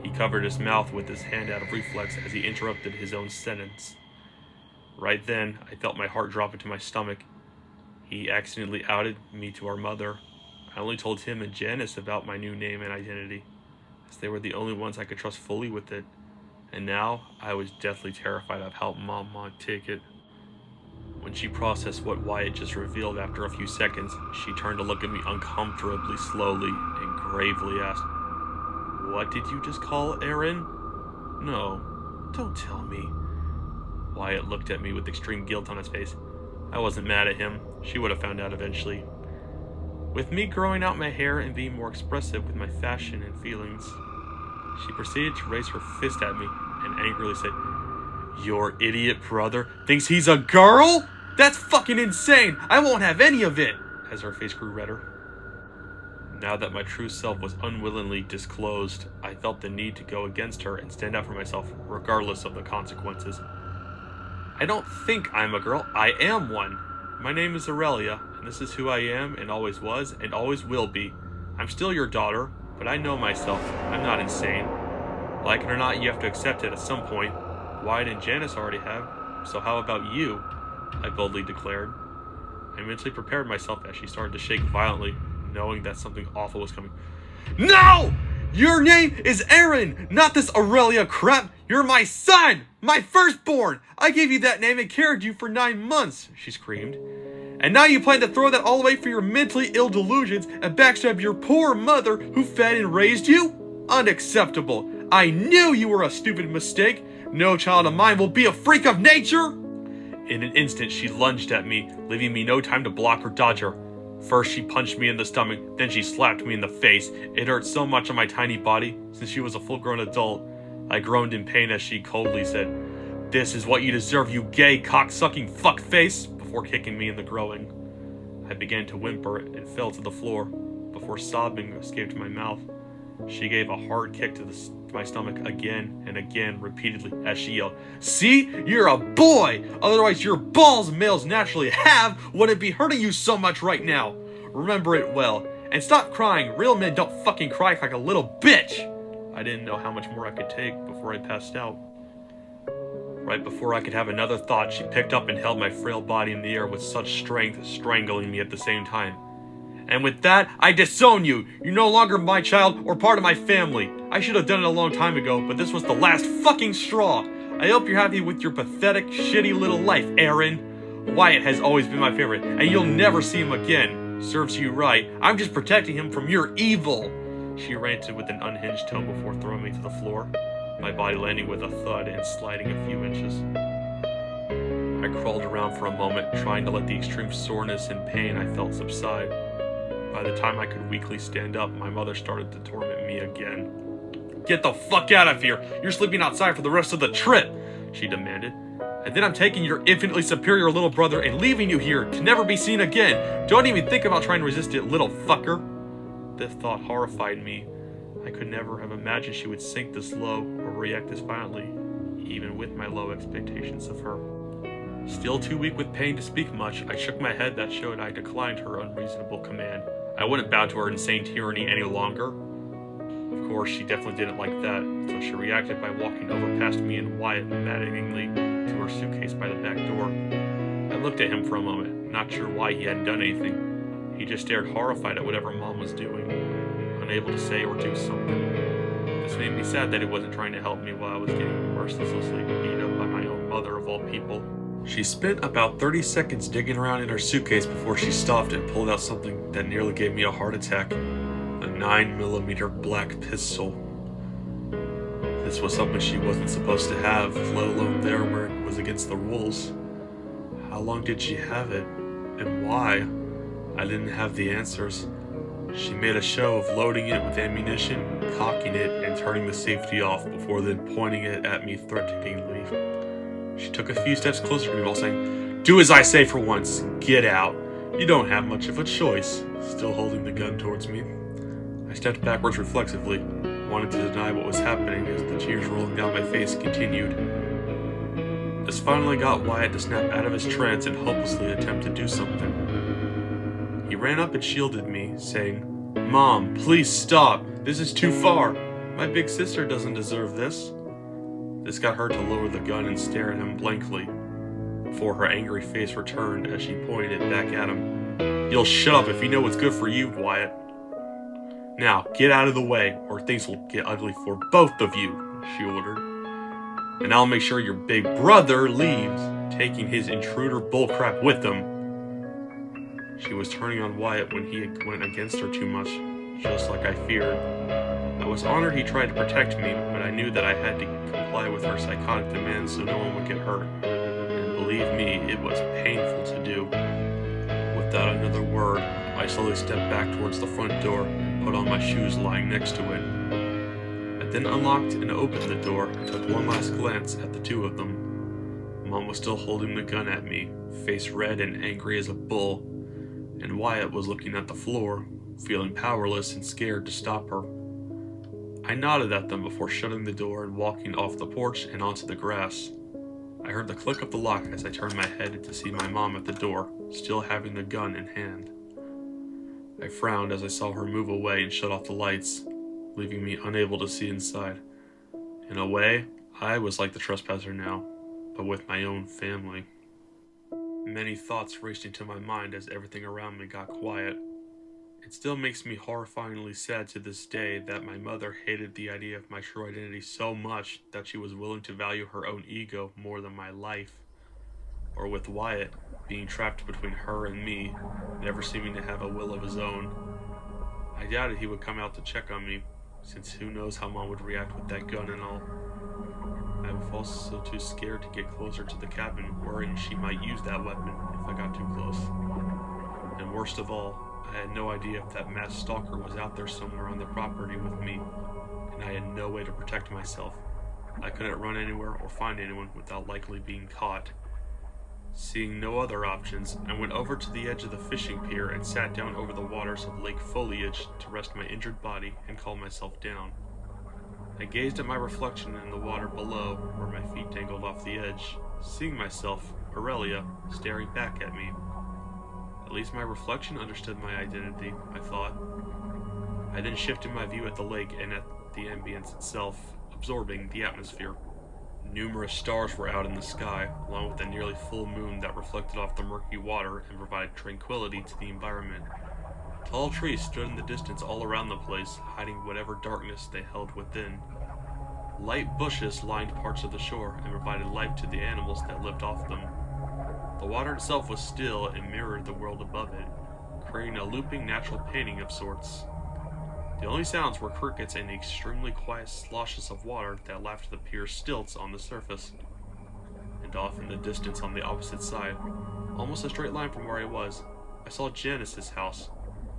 He covered his mouth with his hand out of reflex as he interrupted his own sentence. Right then, I felt my heart drop into my stomach. He accidentally outed me to our mother. I only told him and Janice about my new name and identity, as they were the only ones I could trust fully with it. And now, I was deathly terrified of how Mom might take it. When she processed what Wyatt just revealed after a few seconds, she turned to look at me uncomfortably slowly and gravely asked, "What did you just call Aaron?" "No, don't tell me." Wyatt looked at me with extreme guilt on his face. I wasn't mad at him. She would have found out eventually. With me growing out my hair and being more expressive with my fashion and feelings, she proceeded to raise her fist at me and angrily said, "Your idiot brother thinks he's a girl? That's fucking insane! I won't have any of it!" as her face grew redder. Now that my true self was unwillingly disclosed, I felt the need to go against her and stand up for myself, regardless of the consequences. "I don't think I'm a girl, I am one. My name is Aurelia, and this is who I am and always was and always will be. I'm still your daughter, but I know myself. I'm not insane. Like it or not, you have to accept it at some point. Wyatt and Janice already have, so how about you?" I boldly declared. I mentally prepared myself as she started to shake violently, knowing that something awful was coming. "No! Your name is Aaron, not this Aurelia crap! You're my son! My firstborn! I gave you that name and carried you for 9 months!" she screamed. "And now you plan to throw that all away for your mentally ill delusions and backstab your poor mother who fed and raised you? Unacceptable! I knew you were a stupid mistake! No child of mine will be a freak of nature!" In an instant, she lunged at me, leaving me no time to block or dodge her. First, she punched me in the stomach, then she slapped me in the face. It hurt so much on my tiny body, since she was a full-grown adult. I groaned in pain as she coldly said, "This is what you deserve, you gay, cock-sucking fuckface," before kicking me in the groin. I began to whimper and fell to the floor, before sobbing escaped my mouth. She gave a hard kick to my stomach again and again, repeatedly, as she yelled, "See? You're a boy! Otherwise your balls males naturally have wouldn't be hurting you so much right now. Remember it well. And stop crying. Real men don't fucking cry like a little bitch." I didn't know how much more I could take before I passed out. Right before I could have another thought, she picked up and held my frail body in the air with such strength, strangling me at the same time. "And with that, I disown you. You're no longer my child or part of my family. I should have done it a long time ago, but this was the last fucking straw. I hope you're happy with your pathetic, shitty little life, Aaron. Wyatt has always been my favorite, and you'll never see him again. Serves you right. I'm just protecting him from your evil." She ranted with an unhinged tone before throwing me to the floor, my body landing with a thud and sliding a few inches. I crawled around for a moment, trying to let the extreme soreness and pain I felt subside. By the time I could weakly stand up, my mother started to torment me again. "Get the fuck out of here! You're sleeping outside for the rest of the trip! she demanded. And then I'm taking your infinitely superior little brother and leaving you here to never be seen again. Don't even think about trying to resist it, little fucker. This thought horrified me. I could never have imagined she would sink this low or react this violently, even with my low expectations of her. Still too weak with pain to speak much, I shook my head that showed I declined her unreasonable command. I wouldn't bow to her insane tyranny any longer. Of course, she definitely didn't like that, so she reacted by walking over past me and Wyatt maddeningly to her suitcase by the back door. I looked at him for a moment, not sure why he hadn't done anything. He just stared horrified at whatever Mom was doing, unable to say or do something. This made me sad that he wasn't trying to help me while I was getting mercilessly beat up by my own mother of all people. She spent about 30 seconds digging around in her suitcase before she stopped and pulled out something that nearly gave me a heart attack. A 9mm black pistol. This was something she wasn't supposed to have, let alone there where it was against the rules. How long did she have it? And why? I didn't have the answers. She made a show of loading it with ammunition, cocking it, and turning the safety off before then pointing it at me threateningly. She took a few steps closer to me while saying, "Do as I say for once. Get out. You don't have much of a choice," still holding the gun towards me. I stepped backwards reflexively, wanted to deny what was happening as the tears rolling down my face continued. This finally got Wyatt to snap out of his trance and hopelessly attempt to do something. He ran up and shielded me, saying, "Mom, please stop. This is too far. My big sister doesn't deserve this." This got her to lower the gun and stare at him blankly, before her angry face returned as she pointed it back at him. "You'll shut up if you know what's good for you, Wyatt. Now, get out of the way, or things will get ugly for both of you," she ordered. "And I'll make sure your big brother leaves, taking his intruder bullcrap with him." She was turning on Wyatt when he went against her too much, just like I feared. I was honored he tried to protect me, but I knew that I had to comply with her psychotic demands so no one would get hurt. And believe me, it was painful to do. Without another word, I slowly stepped back towards the front door and put on my shoes lying next to it. I then unlocked and opened the door and took one last glance at the two of them. Mom was still holding the gun at me, face red and angry as a bull, and Wyatt was looking at the floor, feeling powerless and scared to stop her. I nodded at them before shutting the door and walking off the porch and onto the grass. I heard the click of the lock as I turned my head to see my mom at the door, still having the gun in hand. I frowned as I saw her move away and shut off the lights, leaving me unable to see inside. In a way, I was like the trespasser now, but with my own family. Many thoughts raced into my mind as everything around me got quiet. It still makes me horrifyingly sad to this day that my mother hated the idea of my true identity so much that she was willing to value her own ego more than my life. Or with Wyatt, being trapped between her and me, never seeming to have a will of his own. I doubted he would come out to check on me, since who knows how Mom would react with that gun and all. I was also too scared to get closer to the cabin, worrying she might use that weapon if I got too close. And worst of all, I had no idea if that masked stalker was out there somewhere on the property with me, and I had no way to protect myself. I couldn't run anywhere or find anyone without likely being caught. Seeing no other options, I went over to the edge of the fishing pier and sat down over the waters of Lake Foliage to rest my injured body and calm myself down. I gazed at my reflection in the water below, where my feet dangled off the edge, seeing myself, Aurelia, staring back at me. At least my reflection understood my identity, I thought. I then shifted my view at the lake and at the ambience itself, absorbing the atmosphere. Numerous stars were out in the sky, along with a nearly full moon that reflected off the murky water and provided tranquility to the environment. Tall trees stood in the distance all around the place, hiding whatever darkness they held within. Light bushes lined parts of the shore and provided life to the animals that lived off them. The water itself was still and mirrored the world above it, creating a looping natural painting of sorts. The only sounds were crickets and the extremely quiet sloshes of water that lapped at the pier's stilts on the surface. And off in the distance on the opposite side, almost a straight line from where I was, I saw Janice's house.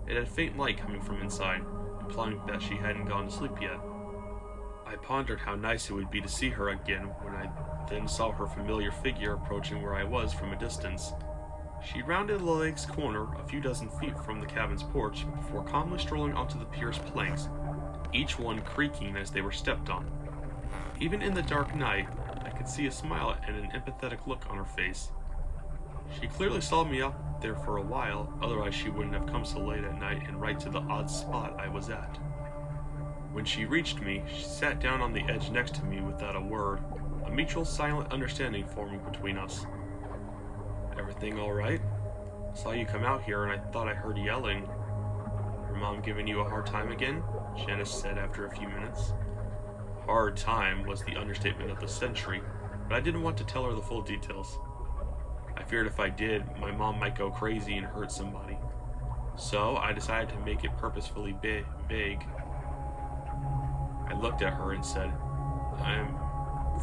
It had faint light coming from inside, implying that she hadn't gone to sleep yet. I pondered how nice it would be to see her again when I then saw her familiar figure approaching where I was from a distance. She rounded the lake's corner a few dozen feet from the cabin's porch before calmly strolling onto the pier's planks, each one creaking as they were stepped on. Even in the dark night, I could see a smile and an empathetic look on her face. She clearly saw me out there for a while, otherwise she wouldn't have come so late at night and right to the odd spot I was at. When she reached me, she sat down on the edge next to me without a word, a mutual silent understanding forming between us. "Everything all right? Saw you come out here and I thought I heard yelling. Your mom giving you a hard time again?" Janice said after a few minutes. Hard time was the understatement of the century, but I didn't want to tell her the full details. I feared if I did, my mom might go crazy and hurt somebody. So I decided to make it purposefully vague. I looked at her and said, "I'm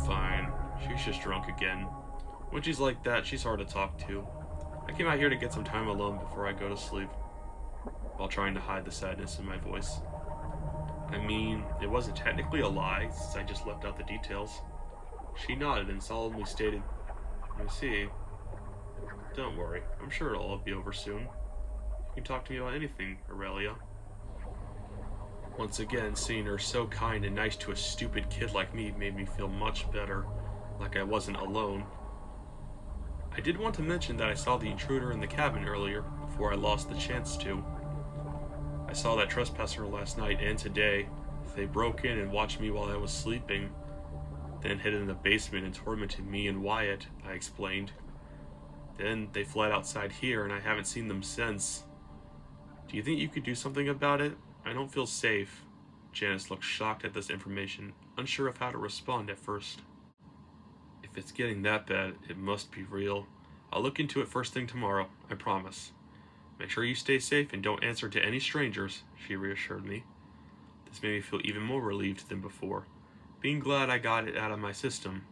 fine. She's just drunk again. When she's like that, she's hard to talk to. I came out here to get some time alone before I go to sleep," while trying to hide the sadness in my voice. I mean, it wasn't technically a lie, since I just left out the details. She nodded and solemnly stated, "I see. Don't worry, I'm sure it'll all be over soon. You can talk to me about anything, Aurelia." Once again, seeing her so kind and nice to a stupid kid like me made me feel much better, like I wasn't alone. I did want to mention that I saw the intruder in the cabin earlier, before I lost the chance to. I saw that trespasser last night and today. They broke in and watched me while I was sleeping, then hid in the basement and tormented me and Wyatt, I explained. Then they fled outside here and I haven't seen them since. "Do you think you could do something about it? I don't feel safe." Janice looked shocked at this information, unsure of how to respond at first. "If it's getting that bad, it must be real. I'll look into it first thing tomorrow, I promise. Make sure you stay safe and don't answer to any strangers," she reassured me. This made me feel even more relieved than before, being glad I got it out of my system.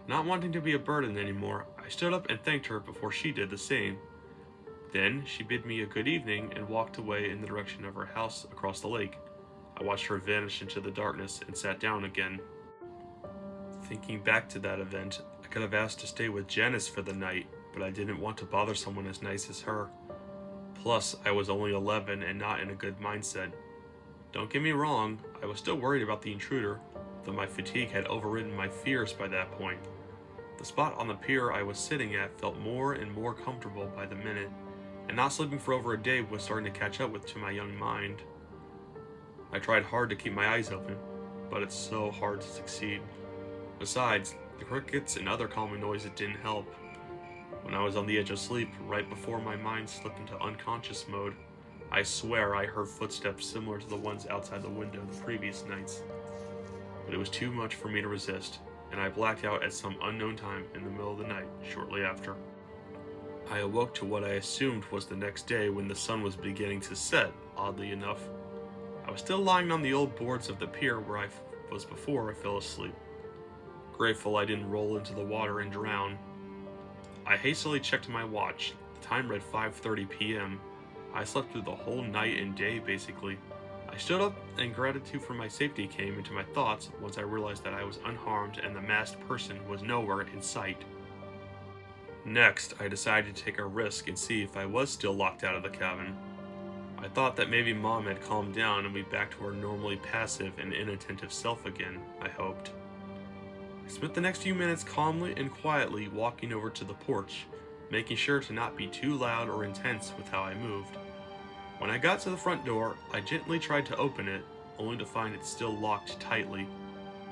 Not wanting to be a burden anymore, I stood up and thanked her before she did the same. Then she bid me a good evening and walked away in the direction of her house across the lake. I watched her vanish into the darkness and sat down again. Thinking back to that event, I could have asked to stay with Janice for the night, but I didn't want to bother someone as nice as her. Plus, I was only 11 and not in a good mindset. Don't get me wrong, I was still worried about the intruder, though my fatigue had overridden my fears by that point. The spot on the pier I was sitting at felt more and more comfortable by the minute, and not sleeping for over a day was starting to catch up to my young mind. I tried hard to keep my eyes open, but it's so hard to succeed. Besides, the crickets and other calming noises didn't help. When I was on the edge of sleep, right before my mind slipped into unconscious mode, I swear I heard footsteps similar to the ones outside the window the previous nights. But it was too much for me to resist, and I blacked out at some unknown time in the middle of the night shortly after. I awoke to what I assumed was the next day when the sun was beginning to set, oddly enough. I was still lying on the old boards of the pier where I was before I fell asleep. Grateful I didn't roll into the water and drown. I hastily checked my watch. The time read 5:30 p.m. I slept through the whole night and day, basically. I stood up, and gratitude for my safety came into my thoughts once I realized that I was unharmed and the masked person was nowhere in sight. Next, I decided to take a risk and see if I was still locked out of the cabin. I thought that maybe Mom had calmed down and we'd back to her normally passive and inattentive self again, I hoped. I spent the next few minutes calmly and quietly walking over to the porch, making sure to not be too loud or intense with how I moved. When I got to the front door, I gently tried to open it, only to find it still locked tightly.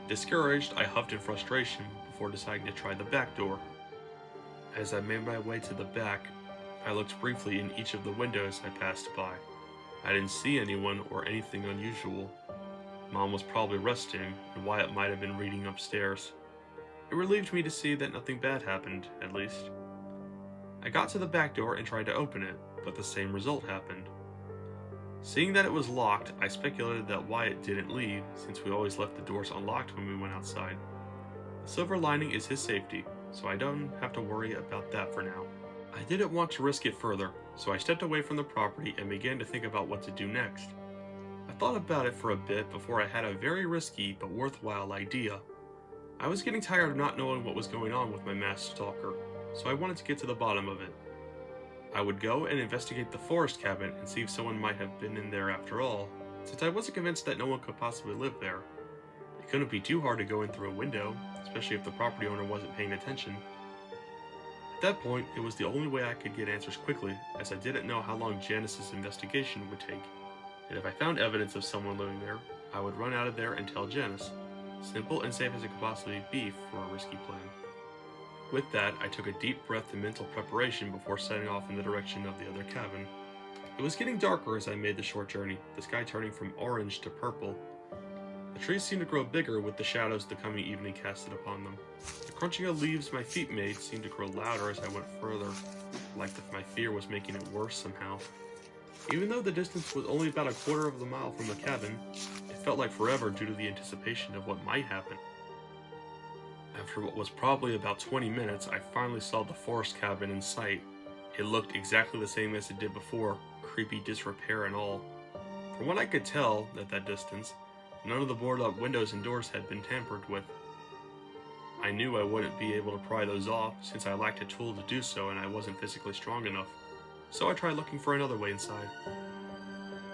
Discouraged, I huffed in frustration before deciding to try the back door. As I made my way to the back, I looked briefly in each of the windows I passed by. I didn't see anyone or anything unusual. Mom was probably resting, and Wyatt might have been reading upstairs. It relieved me to see that nothing bad happened, at least. I got to the back door and tried to open it, but the same result happened. Seeing that it was locked, I speculated that Wyatt didn't leave, since we always left the doors unlocked when we went outside. The silver lining is his safety, so I don't have to worry about that for now. I didn't want to risk it further, so I stepped away from the property and began to think about what to do next. I thought about it for a bit before I had a very risky but worthwhile idea. I was getting tired of not knowing what was going on with my masked stalker, so I wanted to get to the bottom of it. I would go and investigate the forest cabin and see if someone might have been in there after all, since I wasn't convinced that no one could possibly live there. It couldn't be too hard to go in through a window, especially if the property owner wasn't paying attention. At that point, it was the only way I could get answers quickly, as I didn't know how long Janice's investigation would take. And if I found evidence of someone living there, I would run out of there and tell Janice. Simple and safe as it could possibly be for a risky plan. With that, I took a deep breath and mental preparation before setting off in the direction of the other cabin. It was getting darker as I made the short journey, the sky turning from orange to purple. The trees seemed to grow bigger with the shadows the coming evening casted upon them. The crunching of leaves my feet made seemed to grow louder as I went further, like if my fear was making it worse somehow. Even though the distance was only about a quarter of a mile from the cabin, it felt like forever due to the anticipation of what might happen. After what was probably about 20 minutes, I finally saw the forest cabin in sight. It looked exactly the same as it did before, creepy disrepair and all. From what I could tell, at that distance, none of the boarded up windows and doors had been tampered with. I knew I wouldn't be able to pry those off, since I lacked a tool to do so and I wasn't physically strong enough. So I tried looking for another way inside.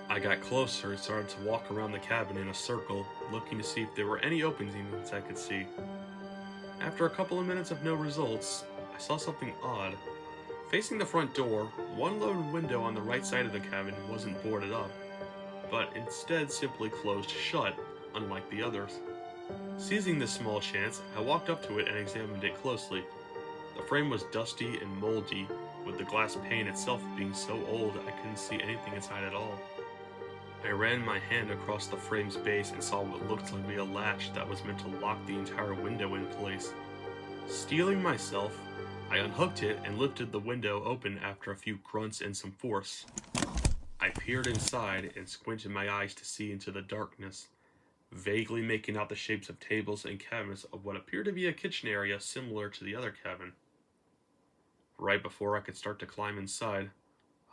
I got closer and started to walk around the cabin in a circle, looking to see if there were any openings I could see. After a couple of minutes of no results, I saw something odd. Facing the front door, one lone window on the right side of the cabin wasn't boarded up, but instead simply closed shut, unlike the others. Seizing this small chance, I walked up to it and examined it closely. The frame was dusty and moldy, with the glass pane itself being so old I couldn't see anything inside at all. I ran my hand across the frame's base and saw what looked to be a latch that was meant to lock the entire window in place. Steeling myself, I unhooked it and lifted the window open after a few grunts and some force. I peered inside and squinted my eyes to see into the darkness, vaguely making out the shapes of tables and cabinets of what appeared to be a kitchen area similar to the other cabin. Right before I could start to climb inside,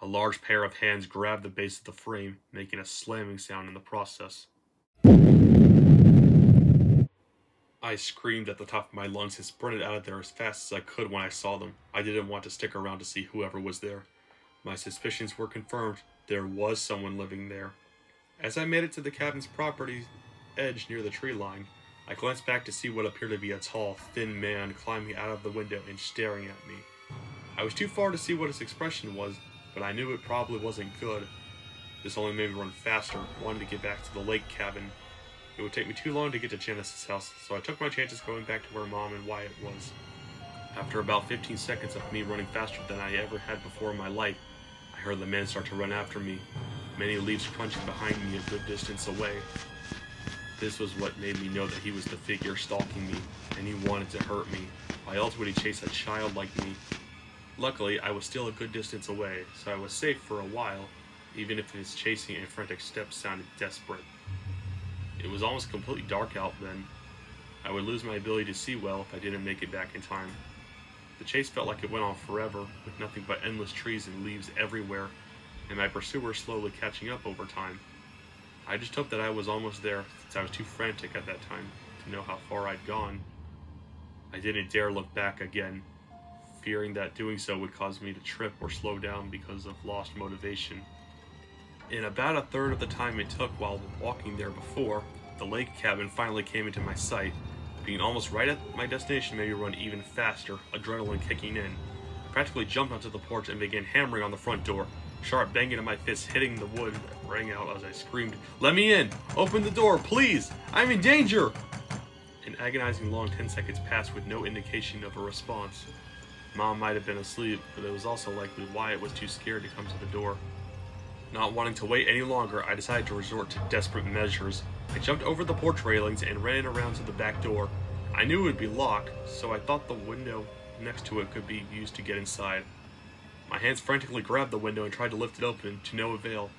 a large pair of hands grabbed the base of the frame, making a slamming sound in the process. I screamed at the top of my lungs and sprinted out of there as fast as I could when I saw them. I didn't want to stick around to see whoever was there. My suspicions were confirmed. There was someone living there. As I made it to the cabin's property edge near the tree line, I glanced back to see what appeared to be a tall, thin man climbing out of the window and staring at me. I was too far to see what his expression was, but I knew it probably wasn't good. This only made me run faster, wanting to get back to the lake cabin. It would take me too long to get to Janice's house, so I took my chances going back to where Mom and Wyatt was. After about 15 seconds of me running faster than I ever had before in my life, I heard the man start to run after me, many leaves crunching behind me a good distance away. This was what made me know that he was the figure stalking me, and he wanted to hurt me. Why else would he chase a child like me? Luckily, I was still a good distance away, so I was safe for a while, even if his chasing and frantic steps sounded desperate. It was almost completely dark out then. I would lose my ability to see well if I didn't make it back in time. The chase felt like it went on forever, with nothing but endless trees and leaves everywhere, and my pursuer slowly catching up over time. I just hoped that I was almost there, since I was too frantic at that time to know how far I'd gone. I didn't dare look back again, fearing that doing so would cause me to trip or slow down because of lost motivation. In about a third of the time it took while walking there before, the lake cabin finally came into my sight. Being almost right at my destination made me run even faster, adrenaline kicking in. I practically jumped onto the porch and began hammering on the front door, sharp banging of my fists hitting the wood that rang out as I screamed, "Let me in! Open the door, please! I'm in danger!" An agonizing long 10 seconds passed with no indication of a response. Mom might have been asleep, but it was also likely Wyatt was too scared to come to the door. Not wanting to wait any longer, I decided to resort to desperate measures. I jumped over the porch railings and ran around to the back door. I knew it would be locked, so I thought the window next to it could be used to get inside. My hands frantically grabbed the window and tried to lift it open, to no avail.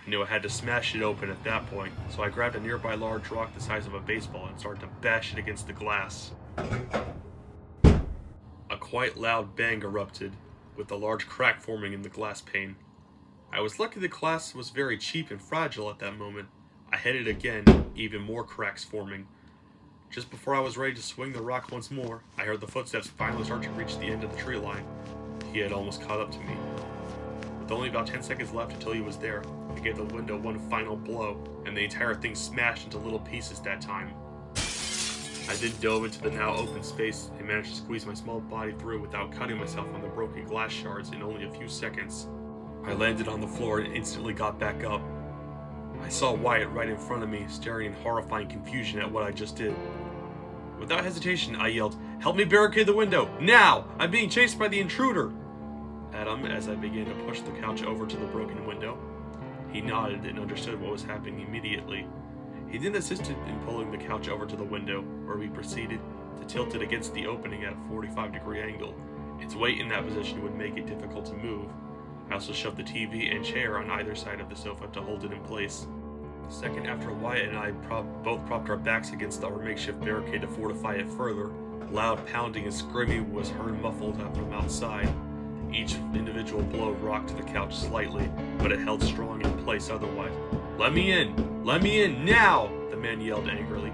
I knew I had to smash it open at that point, so I grabbed a nearby large rock the size of a baseball and started to bash it against the glass. A quite loud bang erupted, with a large crack forming in the glass pane. I was lucky the glass was very cheap and fragile at that moment, I hit it again, even more cracks forming. Just before I was ready to swing the rock once more, I heard the footsteps finally start to reach the end of the tree line. He had almost caught up to me. With only about 10 seconds left until he was there, I gave the window one final blow, and the entire thing smashed into little pieces that time. I then dove into the now open space and managed to squeeze my small body through without cutting myself on the broken glass shards in only a few seconds. I landed on the floor and instantly got back up. I saw Wyatt right in front of me, staring in horrifying confusion at what I just did. Without hesitation, I yelled, "Help me barricade the window! Now! I'm being chased by the intruder!" At him as I began to push the couch over to the broken window. He nodded and understood what was happening immediately. He then assisted in pulling the couch over to the window, where we proceeded to tilt it against the opening at a 45-degree angle. Its weight in that position would make it difficult to move. I also shoved the TV and chair on either side of the sofa to hold it in place. The second after Wyatt and I both propped our backs against our makeshift barricade to fortify it further, loud pounding and screaming was heard muffled from outside. Each individual blow rocked the couch slightly, but it held strong in place otherwise. "Let me in! Let me in, now!" the man yelled angrily.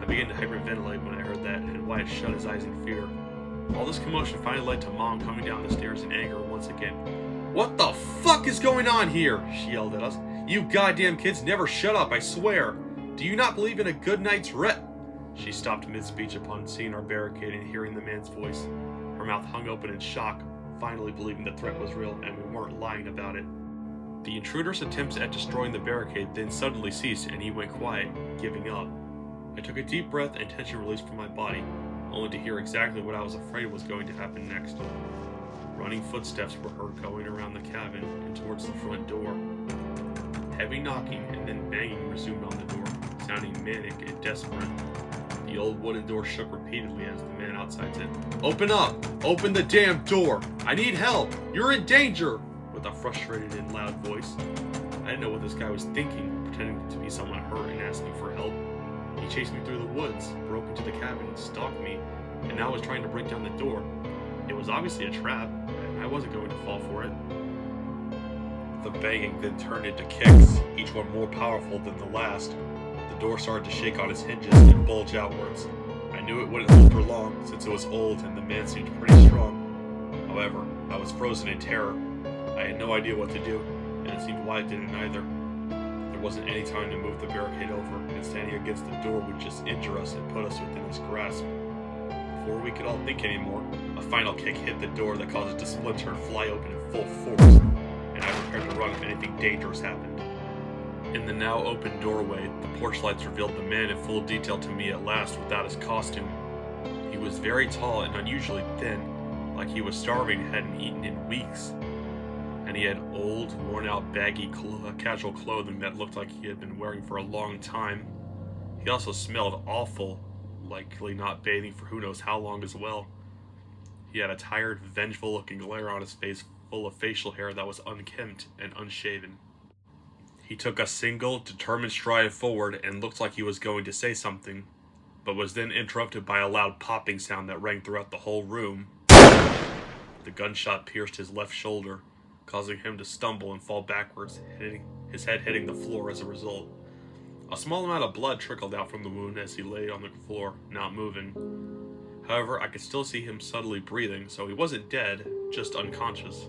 I began to hyperventilate when I heard that, and Wyatt shut his eyes in fear. All this commotion finally led to Mom coming down the stairs in anger once again. "What the fuck is going on here?" she yelled at us. "You goddamn kids never shut up, I swear! Do you not believe in a good night's rest?" She stopped mid-speech upon seeing our barricade and hearing the man's voice. Her mouth hung open in shock, finally believing the threat was real and we weren't lying about it. The intruder's attempts at destroying the barricade then suddenly ceased and he went quiet, giving up. I took a deep breath and tension released from my body, only to hear exactly what I was afraid was going to happen next. Running footsteps were heard going around the cabin and towards the front door. Heavy knocking and then banging resumed on the door, sounding manic and desperate. The old wooden door shook repeatedly as the man outside said, "Open up! Open the damn door! I need help! You're in danger!" with a frustrated and loud voice. I didn't know what this guy was thinking, pretending to be someone hurt and asking for help. He chased me through the woods, broke into the cabin, stalked me, and now was trying to break down the door. It was obviously a trap, and I wasn't going to fall for it. The banging then turned into kicks, each one more powerful than the last. The door started to shake on its hinges and bulge outwards. I knew it wouldn't hold for long, since it was old and the man seemed pretty strong. However, I was frozen in terror. I had no idea what to do, and it seemed Wyatt didn't either. There wasn't any time to move the barricade over, and standing against the door would just injure us and put us within his grasp. Before we could all think anymore, a final kick hit the door that caused it to splinter and fly open in full force, and I prepared to run if anything dangerous happened. In the now open doorway, the porch lights revealed the man in full detail to me at last without his costume. He was very tall and unusually thin, like he was starving and hadn't eaten in weeks. And he had old, worn-out, baggy, casual clothing that looked like he had been wearing for a long time. He also smelled awful, likely not bathing for who knows how long as well. He had a tired, vengeful-looking glare on his face, full of facial hair that was unkempt and unshaven. He took a single, determined stride forward and looked like he was going to say something, but was then interrupted by a loud popping sound that rang throughout the whole room. The gunshot pierced his left shoulder, causing him to stumble and fall backwards, his head hitting the floor as a result. A small amount of blood trickled out from the wound as he lay on the floor, not moving. However, I could still see him subtly breathing, so he wasn't dead, just unconscious.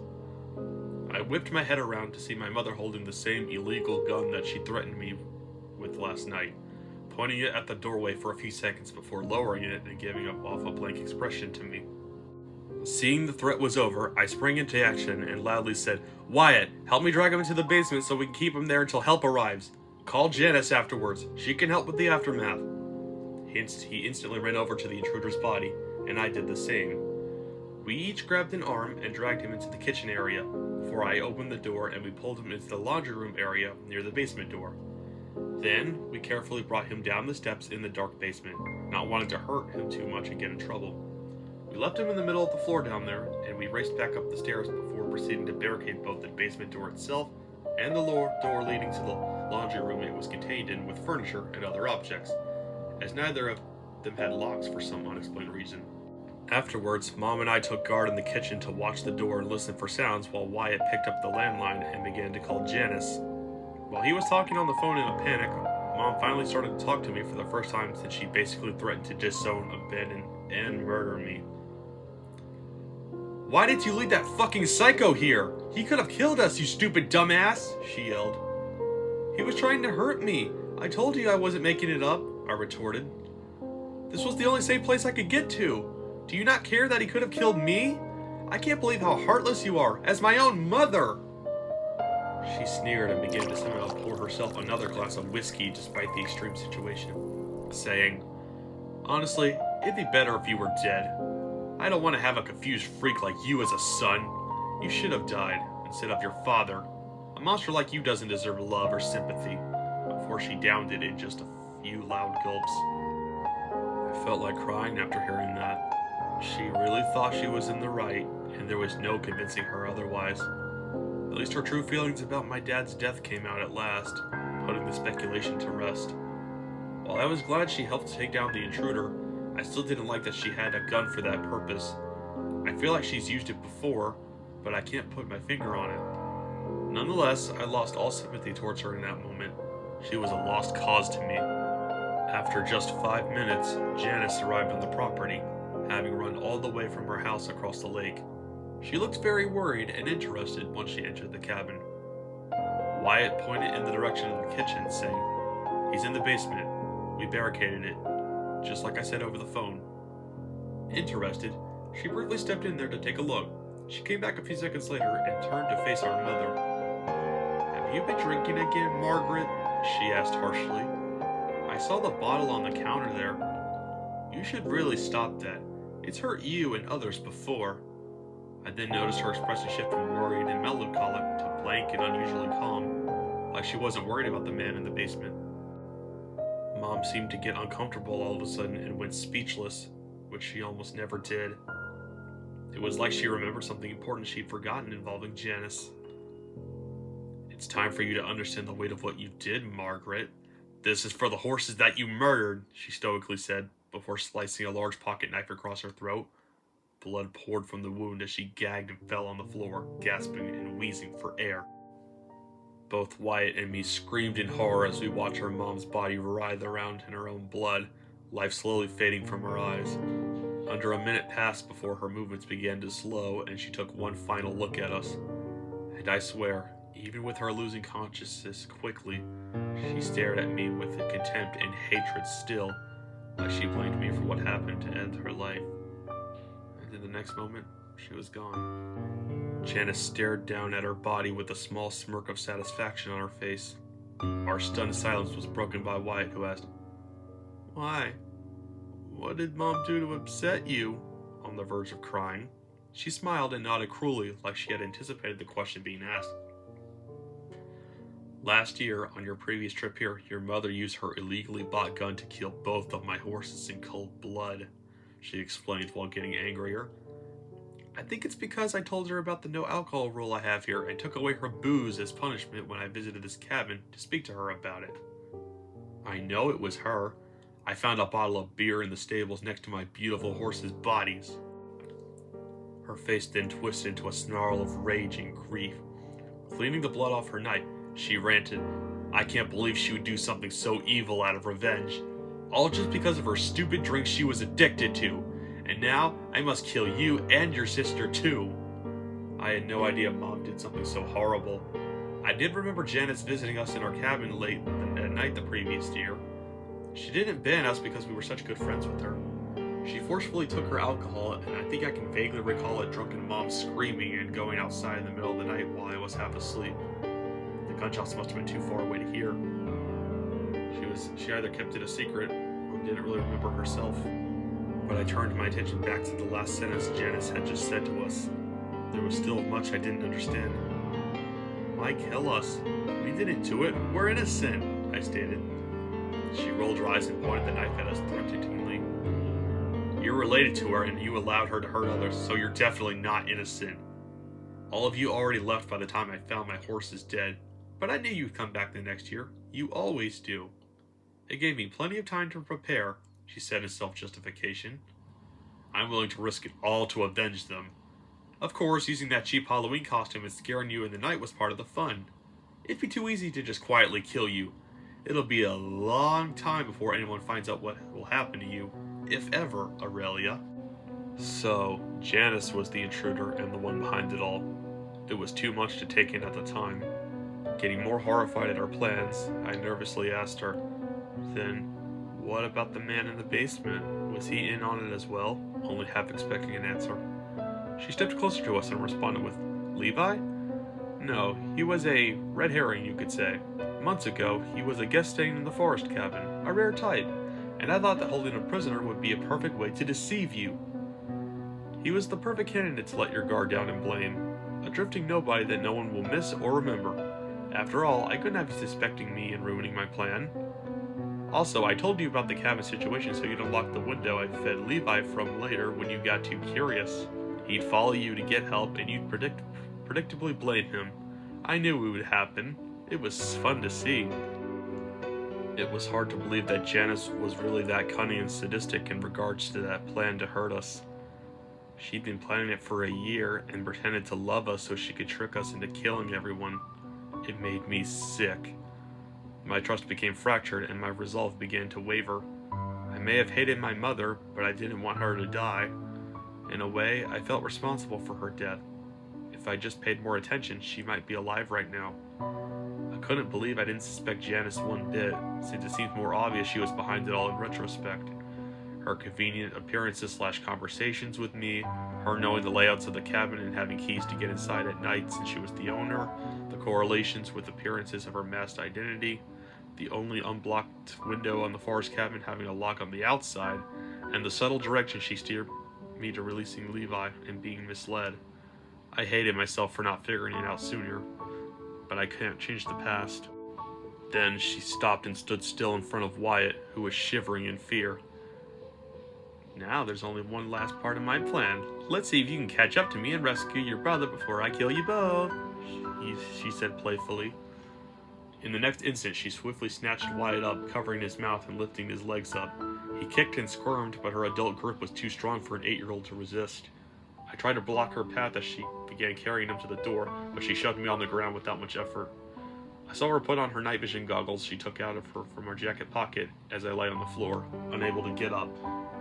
I whipped my head around to see my mother holding the same illegal gun that she threatened me with last night, pointing it at the doorway for a few seconds before lowering it and giving off a blank expression to me. Seeing the threat was over, I sprang into action and loudly said, "Wyatt, help me drag him into the basement so we can keep him there until help arrives. Call Janice afterwards. She can help with the aftermath." He instantly ran over to the intruder's body, and I did the same. We each grabbed an arm and dragged him into the kitchen area, before I opened the door and we pulled him into the laundry room area near the basement door. Then, we carefully brought him down the steps in the dark basement, not wanting to hurt him too much and get in trouble. We left him in the middle of the floor down there, and we raced back up the stairs before proceeding to barricade both the basement door itself and the lower door leading to the laundry room it was contained in with furniture and other objects, as neither of them had locks for some unexplained reason. Afterwards, Mom and I took guard in the kitchen to watch the door and listen for sounds while Wyatt picked up the landline and began to call Janice. While he was talking on the phone in a panic, Mom finally started to talk to me for the first time since she basically threatened to disown, abandon, and murder me. "Why did you leave that fucking psycho here? He could have killed us, you stupid dumbass!" she yelled. "He was trying to hurt me. I told you I wasn't making it up," I retorted. "This was the only safe place I could get to. Do you not care that he could have killed me? I can't believe how heartless you are, as my own mother!" She sneered and began to somehow pour herself another glass of whiskey despite the extreme situation, saying, "Honestly, it'd be better if you were dead. I don't want to have a confused freak like you as a son. You should have died, instead of your father. A monster like you doesn't deserve love or sympathy," before she downed it in just a few loud gulps. I felt like crying after hearing that. She really thought she was in the right, and there was no convincing her otherwise. At least her true feelings about my dad's death came out at last, putting the speculation to rest. While I was glad she helped take down the intruder, I still didn't like that she had a gun for that purpose. I feel like she's used it before, but I can't put my finger on it. Nonetheless, I lost all sympathy towards her in that moment. She was a lost cause to me. After just 5 minutes, Janice arrived on the property, having run all the way from her house across the lake. She looked very worried and interested once she entered the cabin. Wyatt pointed in the direction of the kitchen, saying, "He's in the basement. We barricaded it, just like I said over the phone." Interested, she briefly stepped in there to take a look. She came back a few seconds later and turned to face our mother. "Have you been drinking again, Margaret?" she asked harshly. "I saw the bottle on the counter there. You should really stop that. It's hurt you and others before." I then noticed her expression shift from worried and melancholic to blank and unusually calm, like she wasn't worried about the man in the basement. Mom seemed to get uncomfortable all of a sudden and went speechless, which she almost never did. It was like she remembered something important she'd forgotten involving Janice. "It's time for you to understand the weight of what you did, Margaret. This is for the horses that you murdered," she stoically said, before slicing a large pocket knife across her throat. Blood poured from the wound as she gagged and fell on the floor, gasping and wheezing for air. Both Wyatt and me screamed in horror as we watched her mom's body writhe around in her own blood, life slowly fading from her eyes. Under a minute passed before her movements began to slow and she took one final look at us. And I swear, even with her losing consciousness quickly, she stared at me with contempt and hatred still, like she blamed me for what happened to end her life. And in the next moment, she was gone. Janice stared down at her body with a small smirk of satisfaction on her face. Our stunned silence was broken by Wyatt, who asked, "Why? What did Mom do to upset you?" On the verge of crying. She smiled and nodded cruelly, like she had anticipated the question being asked. "Last year, on your previous trip here, your mother used her illegally bought gun to kill both of my horses in cold blood," she explained while getting angrier. "I think it's because I told her about the no alcohol rule I have here and took away her booze as punishment when I visited this cabin to speak to her about it. I know it was her. I found a bottle of beer in the stables next to my beautiful horses' bodies." Her face then twisted into a snarl of rage and grief. Cleaning the blood off her knife, she ranted, "I can't believe she would do something so evil out of revenge. All just because of her stupid drink she was addicted to. And now I must kill you and your sister too." I had no idea Mom did something so horrible. I did remember Janice visiting us in our cabin late at night the previous year. She didn't ban us because we were such good friends with her. She forcefully took her alcohol, and I think I can vaguely recall a drunken Mom screaming and going outside in the middle of the night while I was half asleep. The gunshots must have been too far away to hear. She either kept it a secret or didn't really remember herself. But I turned my attention back to the last sentence Janice had just said to us. There was still much I didn't understand. "Why kill us? We didn't do it. We're innocent," I stated. She rolled her eyes and pointed the knife at us threateningly. "You're related to her and you allowed her to hurt others, so you're definitely not innocent. All of you already left by the time I found my horses dead, but I knew you'd come back the next year. You always do. It gave me plenty of time to prepare," she said in self-justification. "I'm willing to risk it all to avenge them. Of course, using that cheap Halloween costume and scaring you in the night was part of the fun. It'd be too easy to just quietly kill you. It'll be a long time before anyone finds out what will happen to you, if ever, Aurelia. So, Janice was the intruder and the one behind it all. It was too much to take in at the time. Getting more horrified at our plans, I nervously asked her, "Then, what about the man in the basement? Was he in on it as well?" Only half expecting an answer. She stepped closer to us and responded with, "Levi? No, he was a red herring, you could say. Months ago, he was a guest staying in the forest cabin, a rare type, and I thought that holding a prisoner would be a perfect way to deceive you. He was the perfect candidate to let your guard down and blame, a drifting nobody that no one will miss or remember. After all, I couldn't have you suspecting me and ruining my plan. Also, I told you about the cabin situation so you'd unlock the window I fed Levi from later when you got too curious. He'd follow you to get help and you'd predictably blame him. I knew it would happen. It was fun to see." It was hard to believe that Janice was really that cunning and sadistic in regards to that plan to hurt us. She'd been planning it for a year and pretended to love us so she could trick us into killing everyone. It made me sick. My trust became fractured and my resolve began to waver. I may have hated my mother, but I didn't want her to die. In a way, I felt responsible for her death. If I just paid more attention, she might be alive right now. I couldn't believe I didn't suspect Janice one bit, since it seems more obvious she was behind it all in retrospect. Her convenient appearances/conversations with me, her knowing the layouts of the cabin and having keys to get inside at night since she was the owner, the correlations with appearances of her masked identity, the only unblocked window on the forest cabin having a lock on the outside, and the subtle direction she steered me to releasing Levi and being misled. I hated myself for not figuring it out sooner, but I can't change the past. Then she stopped and stood still in front of Wyatt, who was shivering in fear. "Now there's only one last part of my plan. Let's see if you can catch up to me and rescue your brother before I kill you both," she said playfully. In the next instant, she swiftly snatched Wyatt up, covering his mouth and lifting his legs up. He kicked and squirmed, but her adult grip was too strong for an 8-year-old to resist. I tried to block her path as she began carrying him to the door, but she shoved me on the ground without much effort. I saw her put on her night vision goggles she took out of her from her jacket pocket as I lay on the floor, unable to get up.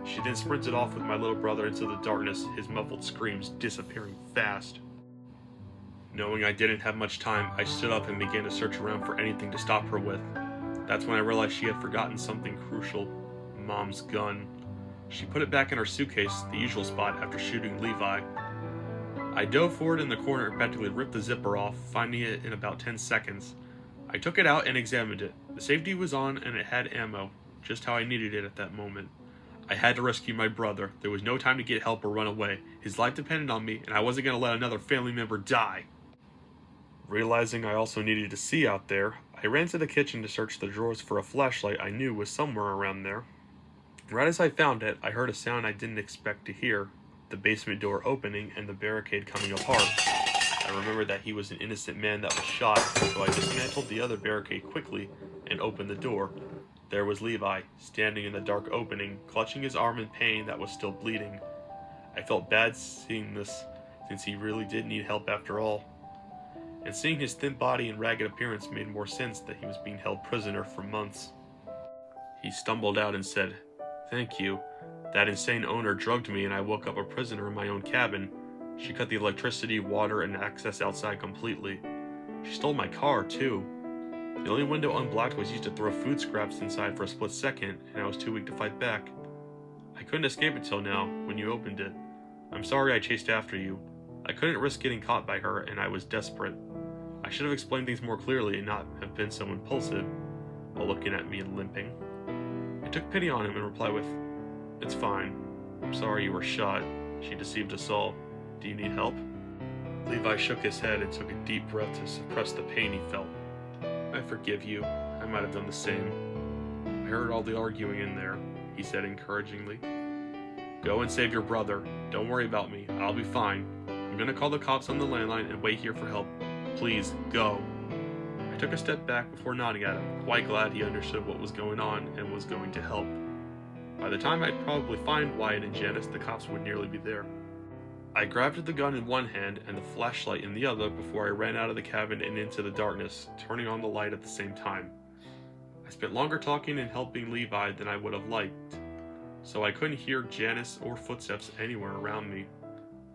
She then sprinted off with my little brother into the darkness, his muffled screams disappearing fast. Knowing I didn't have much time, I stood up and began to search around for anything to stop her with. That's when I realized she had forgotten something crucial: Mom's gun. She put it back in her suitcase, the usual spot, after shooting Levi. I dove forward in the corner and practically ripped the zipper off, finding it in about 10 seconds. I took it out and examined it. The safety was on and it had ammo, just how I needed it at that moment. I had to rescue my brother. There was no time to get help or run away. His life depended on me, and I wasn't going to let another family member die. Realizing I also needed to see out there, I ran to the kitchen to search the drawers for a flashlight I knew was somewhere around there. Right as I found it, I heard a sound I didn't expect to hear: the basement door opening and the barricade coming apart. I remembered that he was an innocent man that was shot, so I dismantled the other barricade quickly and opened the door. There was Levi, standing in the dark opening, clutching his arm in pain that was still bleeding. I felt bad seeing this, since he really did need help after all. And seeing his thin body and ragged appearance made more sense that he was being held prisoner for months. He stumbled out and said, "Thank you. That insane owner drugged me and I woke up a prisoner in my own cabin. She cut the electricity, water, and access outside completely. She stole my car, too. The only window unblocked was used to throw food scraps inside for a split second, and I was too weak to fight back. I couldn't escape until now, when you opened it. I'm sorry I chased after you. I couldn't risk getting caught by her, and I was desperate. I should have explained things more clearly and not have been so impulsive," while looking at me and limping. I took pity on him and replied with, "It's fine. I'm sorry you were shot. She deceived us all. Do you need help?" Levi shook his head and took a deep breath to suppress the pain he felt. "I forgive you. I might have done the same. I heard all the arguing in there," he said encouragingly. "Go and save your brother. Don't worry about me. I'll be fine. I'm gonna call the cops on the landline and wait here for help. Please, go." I took a step back before nodding at him, quite glad he understood what was going on and was going to help. By the time I'd probably find Wyatt and Janice, the cops would nearly be there. I grabbed the gun in one hand and the flashlight in the other before I ran out of the cabin and into the darkness, turning on the light at the same time. I spent longer talking and helping Levi than I would have liked, so I couldn't hear Janice or footsteps anywhere around me.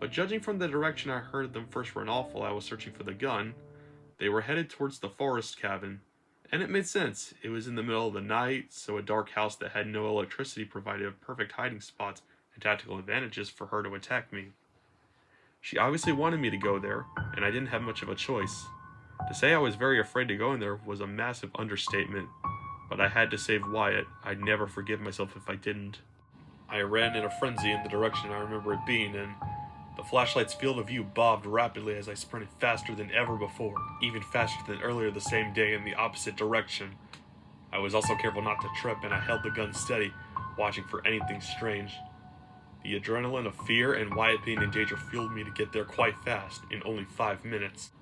But judging from the direction I heard them first run off while I was searching for the gun, they were headed towards the forest cabin. And it made sense. It was in the middle of the night, so a dark house that had no electricity provided perfect hiding spots and tactical advantages for her to attack me. She obviously wanted me to go there, and I didn't have much of a choice. To say I was very afraid to go in there was a massive understatement, but I had to save Wyatt. I'd never forgive myself if I didn't. I ran in a frenzy in the direction I remember it being in. The flashlight's field of view bobbed rapidly as I sprinted faster than ever before, even faster than earlier the same day in the opposite direction. I was also careful not to trip, and I held the gun steady, watching for anything strange. The adrenaline of fear and Wyatt being in danger fueled me to get there quite fast, in only 5 minutes.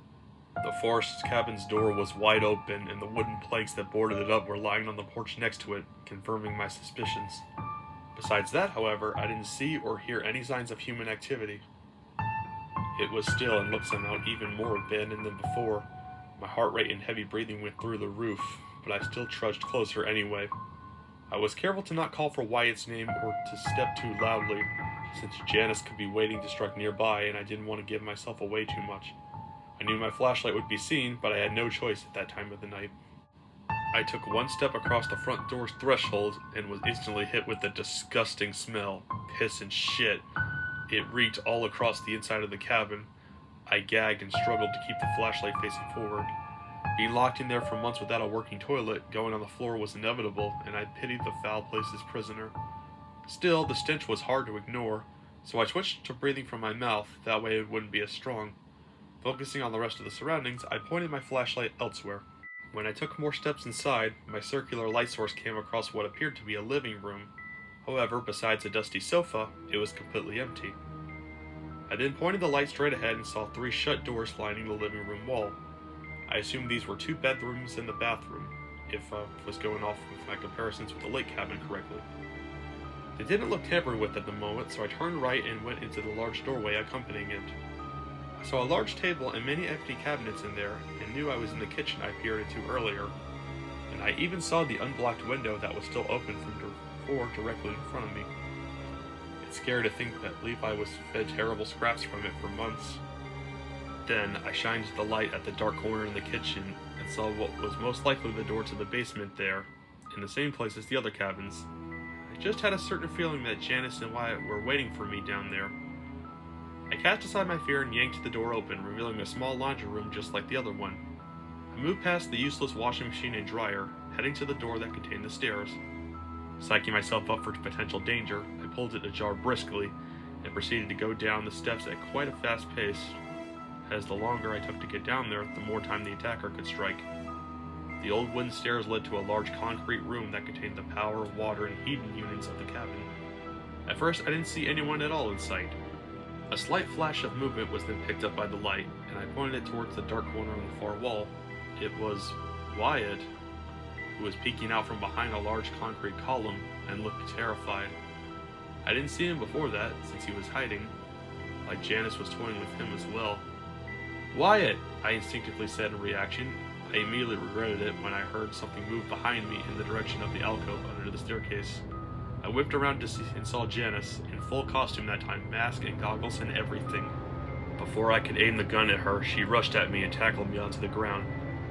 The forest cabin's door was wide open, and the wooden planks that boarded it up were lying on the porch next to it, confirming my suspicions. Besides that, however, I didn't see or hear any signs of human activity. It was still and looked somehow even more abandoned than before. My heart rate and heavy breathing went through the roof, but I still trudged closer anyway. I was careful to not call for Wyatt's name or to step too loudly, since Janice could be waiting to strike nearby and I didn't want to give myself away too much. I knew my flashlight would be seen, but I had no choice at that time of the night. I took one step across the front door's threshold and was instantly hit with a disgusting smell. Piss and shit. It reeked all across the inside of the cabin. I gagged and struggled to keep the flashlight facing forward. Being locked in there for months without a working toilet, going on the floor was inevitable, and I pitied the foul place's prisoner. Still, the stench was hard to ignore, so I switched to breathing from my mouth, that way it wouldn't be as strong. Focusing on the rest of the surroundings, I pointed my flashlight elsewhere. When I took more steps inside, my circular light source came across what appeared to be a living room. However, besides a dusty sofa, it was completely empty. I then pointed the light straight ahead and saw 3 shut doors lining the living room wall. I assumed these were 2 bedrooms and the bathroom, if I was going off with my comparisons with the lake cabin correctly. They didn't look tampered with at the moment, so I turned right and went into the large doorway accompanying it. I saw a large table and many empty cabinets in there, and knew I was in the kitchen I peered into earlier. And I even saw the unblocked window that was still open from the floor directly in front of me. It's scary to think that Levi was fed terrible scraps from it for months. Then I shined the light at the dark corner in the kitchen and saw what was most likely the door to the basement there, in the same place as the other cabins. I just had a certain feeling that Janice and Wyatt were waiting for me down there. I cast aside my fear and yanked the door open, revealing a small laundry room just like the other one. I moved past the useless washing machine and dryer, heading to the door that contained the stairs. Psyching myself up for potential danger, I pulled it ajar briskly and proceeded to go down the steps at quite a fast pace, as the longer I took to get down there, the more time the attacker could strike. The old wooden stairs led to a large concrete room that contained the power, water, and heating units of the cabin. At first, I didn't see anyone at all in sight. A slight flash of movement was then picked up by the light, and I pointed it towards the dark corner on the far wall. It was Wyatt, who was peeking out from behind a large concrete column and looked terrified. I didn't see him before that, since he was hiding, like Janice was toying with him as well. "Wyatt!" I instinctively said in reaction. I immediately regretted it when I heard something move behind me in the direction of the alcove under the staircase. I whipped around to see and saw Janice, in full costume that time, mask and goggles and everything. Before I could aim the gun at her, she rushed at me and tackled me onto the ground.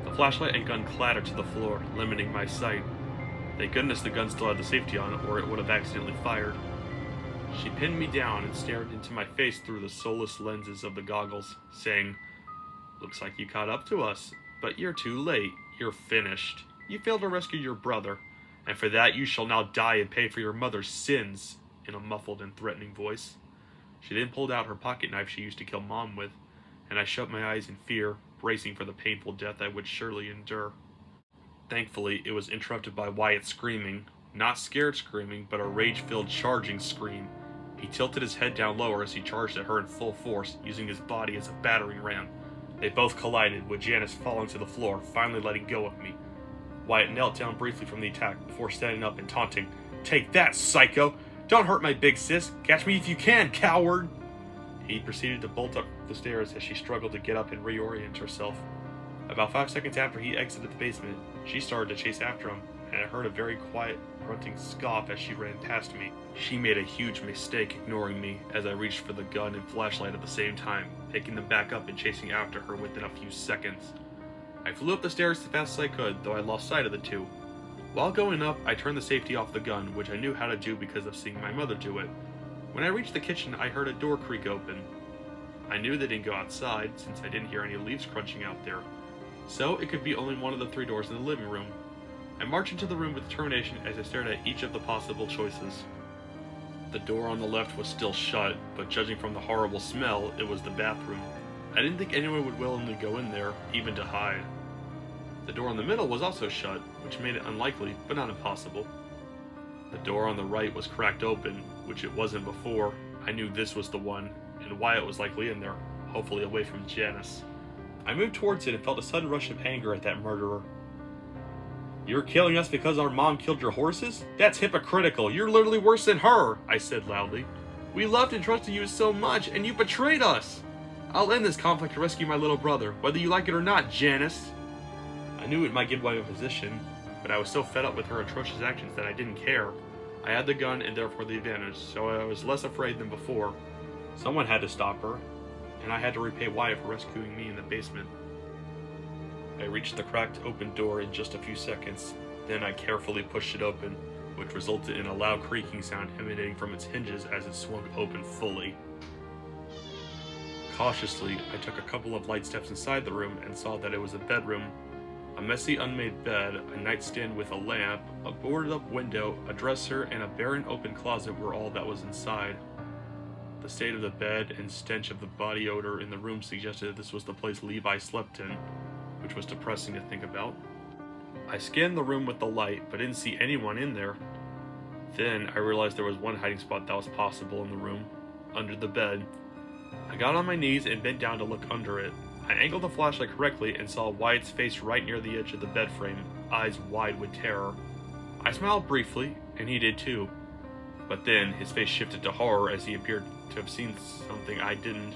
The flashlight and gun clattered to the floor, limiting my sight. Thank goodness the gun still had the safety on, or it would have accidentally fired. She pinned me down and stared into my face through the soulless lenses of the goggles, saying, "Looks like you caught up to us, but you're too late. You're finished. You failed to rescue your brother, and for that you shall now die and pay for your mother's sins," in a muffled and threatening voice. She then pulled out her pocket knife she used to kill Mom with, and I shut my eyes in fear, bracing for the painful death I would surely endure. Thankfully, it was interrupted by Wyatt screaming, not scared screaming, but a rage-filled charging scream. He tilted his head down lower as he charged at her in full force, using his body as a battering ram. They both collided, with Janice falling to the floor, finally letting go of me. Wyatt knelt down briefly from the attack before standing up and taunting, "Take that, psycho! Don't hurt my big sis! Catch me if you can, coward!" He proceeded to bolt up the stairs as she struggled to get up and reorient herself. About 5 seconds after he exited the basement, she started to chase after him, and I heard a very quiet, grunting scoff as she ran past me. She made a huge mistake ignoring me as I reached for the gun and flashlight at the same time, picking them back up and chasing after her within a few seconds. I flew up the stairs as fast as I could, though I lost sight of the two. While going up, I turned the safety off the gun, which I knew how to do because of seeing my mother do it. When I reached the kitchen, I heard a door creak open. I knew they didn't go outside, since I didn't hear any leaves crunching out there, so it could be only one of the 3 doors in the living room. I marched into the room with determination as I stared at each of the possible choices. The door on the left was still shut, but judging from the horrible smell, it was the bathroom. I didn't think anyone would willingly go in there, even to hide. The door in the middle was also shut, which made it unlikely, but not impossible. The door on the right was cracked open, which it wasn't before. I knew this was the one, and Wyatt was likely in there, hopefully away from Janice. I moved towards it and felt a sudden rush of anger at that murderer. "You're killing us because our mom killed your horses? That's hypocritical. You're literally worse than her," I said loudly. "We loved and trusted you so much, and you betrayed us. I'll end this conflict to rescue my little brother, whether you like it or not, Janice." I knew it might give away my position, but I was so fed up with her atrocious actions that I didn't care. I had the gun and therefore the advantage, so I was less afraid than before. Someone had to stop her, and I had to repay Wyatt for rescuing me in the basement. I reached the cracked open door in just a few seconds, then I carefully pushed it open, which resulted in a loud creaking sound emanating from its hinges as it swung open fully. Cautiously, I took a couple of light steps inside the room and saw that it was a bedroom. A messy unmade bed, a nightstand with a lamp, a boarded up window, a dresser, and a barren open closet were all that was inside. The state of the bed and stench of the body odor in the room suggested that this was the place Levi slept in, which was depressing to think about. I scanned the room with the light, but didn't see anyone in there. Then I realized there was one hiding spot that was possible in the room, under the bed. I got on my knees and bent down to look under it. I angled the flashlight correctly and saw Wyatt's face right near the edge of the bed frame, eyes wide with terror. I smiled briefly, and he did too. But then his face shifted to horror as he appeared to have seen something I didn't.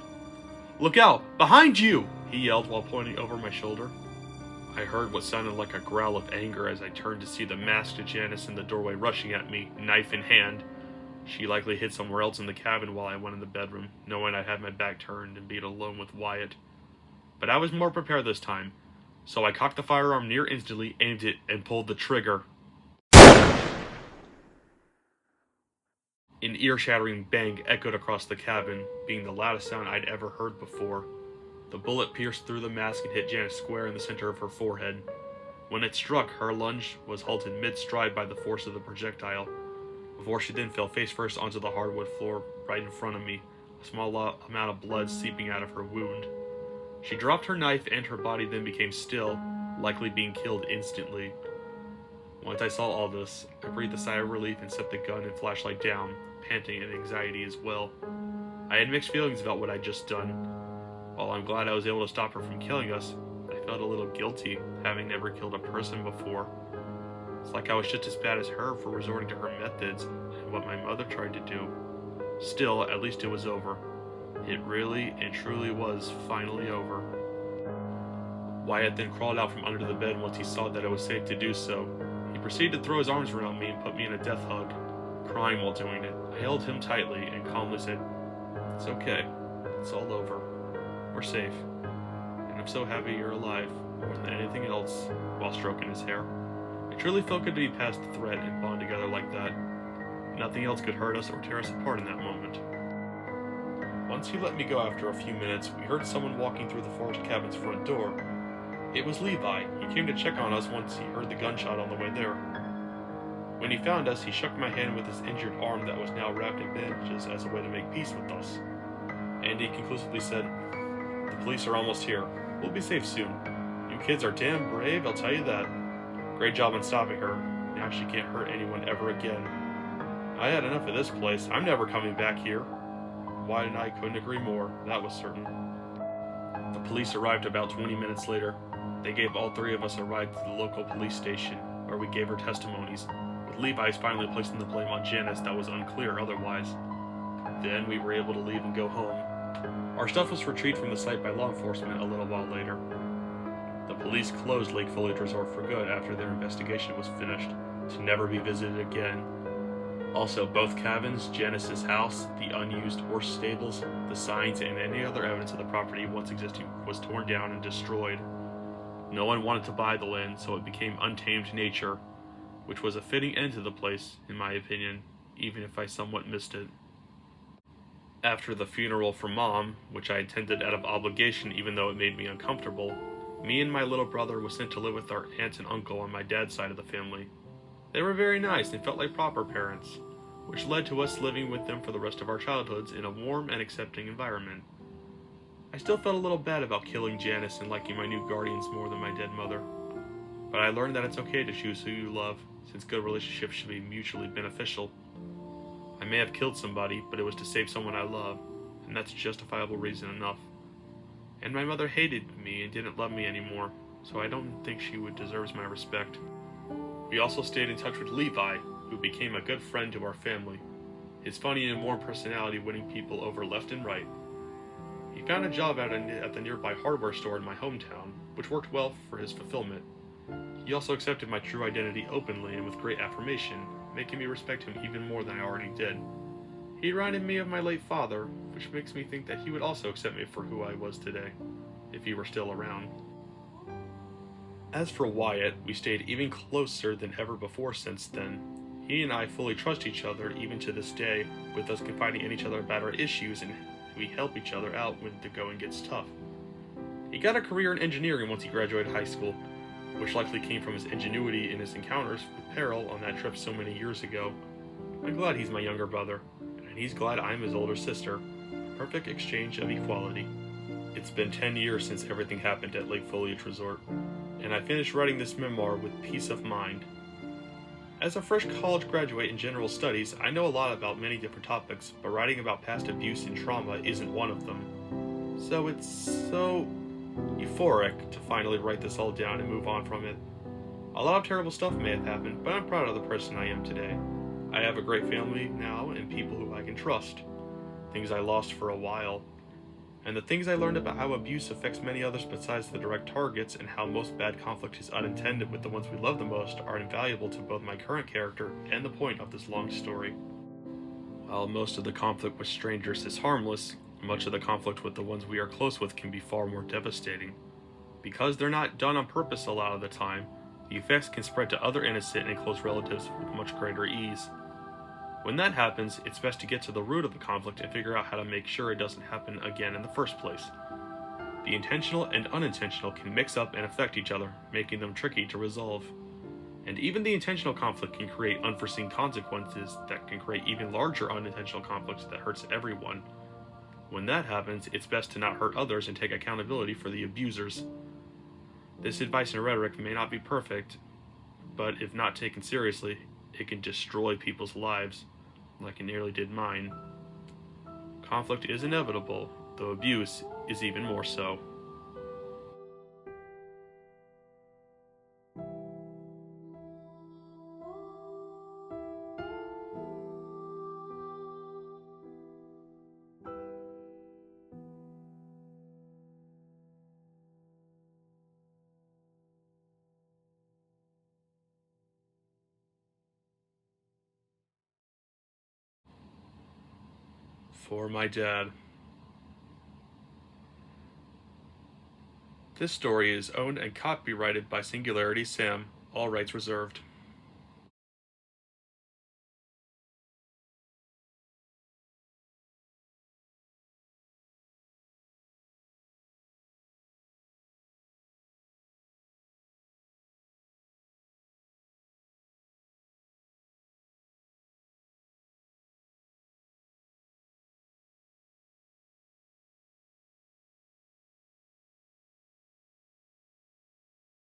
"Look out! Behind you!" he yelled while pointing over my shoulder. I heard what sounded like a growl of anger as I turned to see the masked Janice in the doorway rushing at me, knife in hand. She likely hid somewhere else in the cabin while I went in the bedroom, knowing I had my back turned and being alone with Wyatt. But I was more prepared this time, so I cocked the firearm near instantly, aimed it, and pulled the trigger. An ear-shattering bang echoed across the cabin, being the loudest sound I'd ever heard before. The bullet pierced through the mask and hit Janice square in the center of her forehead. When it struck, her lunge was halted mid-stride by the force of the projectile, before she then fell face-first onto the hardwood floor right in front of me, a small amount of blood seeping out of her wound. She dropped her knife and her body then became still, likely being killed instantly. Once I saw all this, I breathed a sigh of relief and set the gun and flashlight down, panting in anxiety as well. I had mixed feelings about what I'd just done. While I'm glad I was able to stop her from killing us, I felt a little guilty, having never killed a person before. It's like I was just as bad as her for resorting to her methods and what my mother tried to do. Still, at least it was over. It really and truly was finally over. Wyatt then crawled out from under the bed once he saw that it was safe to do so. He proceeded to throw his arms around me and put me in a death hug, crying while doing it. I held him tightly and calmly said, "It's okay. It's all over. We're safe. And I'm so happy you're alive, more than anything else," while stroking his hair. It truly felt good to be past the threat and bond together like that. Nothing else could hurt us or tear us apart in that moment. Once he let me go after a few minutes, we heard someone walking through the forest cabin's front door. It was Levi. He came to check on us once he heard the gunshot on the way there. When he found us, he shook my hand with his injured arm that was now wrapped in bandages as a way to make peace with us. And he conclusively said, "The police are almost here. We'll be safe soon. You kids are damn brave, I'll tell you that. Great job on stopping her. Now she can't hurt anyone ever again. I had enough of this place. I'm never coming back here." Wyatt and I couldn't agree more, that was certain. The police arrived about 20 minutes later. They gave all 3 of us a ride to the local police station, where we gave our testimonies, with Levi's finally placing the blame on Janice that was unclear otherwise. Then we were able to leave and go home. Our stuff was retrieved from the site by law enforcement a little while later. The police closed Lake Foliage Resort for good after their investigation was finished, to never be visited again. Also, both cabins, Janice's house, the unused horse stables, the signs, and any other evidence of the property once existing was torn down and destroyed. No one wanted to buy the land, so it became untamed nature, which was a fitting end to the place, in my opinion, even if I somewhat missed it. After the funeral for Mom, which I attended out of obligation even though it made me uncomfortable, me and my little brother were sent to live with our aunt and uncle on my dad's side of the family. They were very nice and felt like proper parents, which led to us living with them for the rest of our childhoods in a warm and accepting environment. I still felt a little bad about killing Janice and liking my new guardians more than my dead mother, but I learned that it's okay to choose who you love, since good relationships should be mutually beneficial. I may have killed somebody, but it was to save someone I love, and that's justifiable reason enough. And my mother hated me and didn't love me anymore, so I don't think she deserves my respect. We also stayed in touch with Levi, who became a good friend to our family, his funny and warm personality winning people over left and right. He found a job at the nearby hardware store in my hometown, which worked well for his fulfillment. He also accepted my true identity openly and with great affirmation, making me respect him even more than I already did. He reminded me of my late father, which makes me think that he would also accept me for who I was today, if he were still around. As for Wyatt, we stayed even closer than ever before since then. He and I fully trust each other even to this day, with us confiding in each other about our issues, and we help each other out when the going gets tough. He got a career in engineering once he graduated high school, which likely came from his ingenuity in his encounters with peril on that trip so many years ago. I'm glad he's my younger brother, and he's glad I'm his older sister. A perfect exchange of equality. It's been 10 years since everything happened at Lake Foliage Resort, and I finished writing this memoir with peace of mind. As a fresh college graduate in general studies, I know a lot about many different topics, but writing about past abuse and trauma isn't one of them. So it's so euphoric to finally write this all down and move on from it. A lot of terrible stuff may have happened, but I'm proud of the person I am today. I have a great family now and people who I can trust. Things I lost for a while. And the things I learned about how abuse affects many others besides the direct targets, and how most bad conflict is unintended with the ones we love the most, are invaluable to both my current character and the point of this long story. While most of the conflict with strangers is harmless, much of the conflict with the ones we are close with can be far more devastating. Because they're not done on purpose a lot of the time, the effects can spread to other innocent and close relatives with much greater ease. When that happens, it's best to get to the root of the conflict and figure out how to make sure it doesn't happen again in the first place. The intentional and unintentional can mix up and affect each other, making them tricky to resolve. And even the intentional conflict can create unforeseen consequences that can create even larger unintentional conflicts that hurts everyone. When that happens, it's best to not hurt others and take accountability for the abusers. This advice and rhetoric may not be perfect, but if not taken seriously, it can destroy people's lives, like it nearly did mine. Conflict is inevitable, though abuse is even more so. For my dad. This story is owned and copyrighted by Singularity Sam, all rights reserved.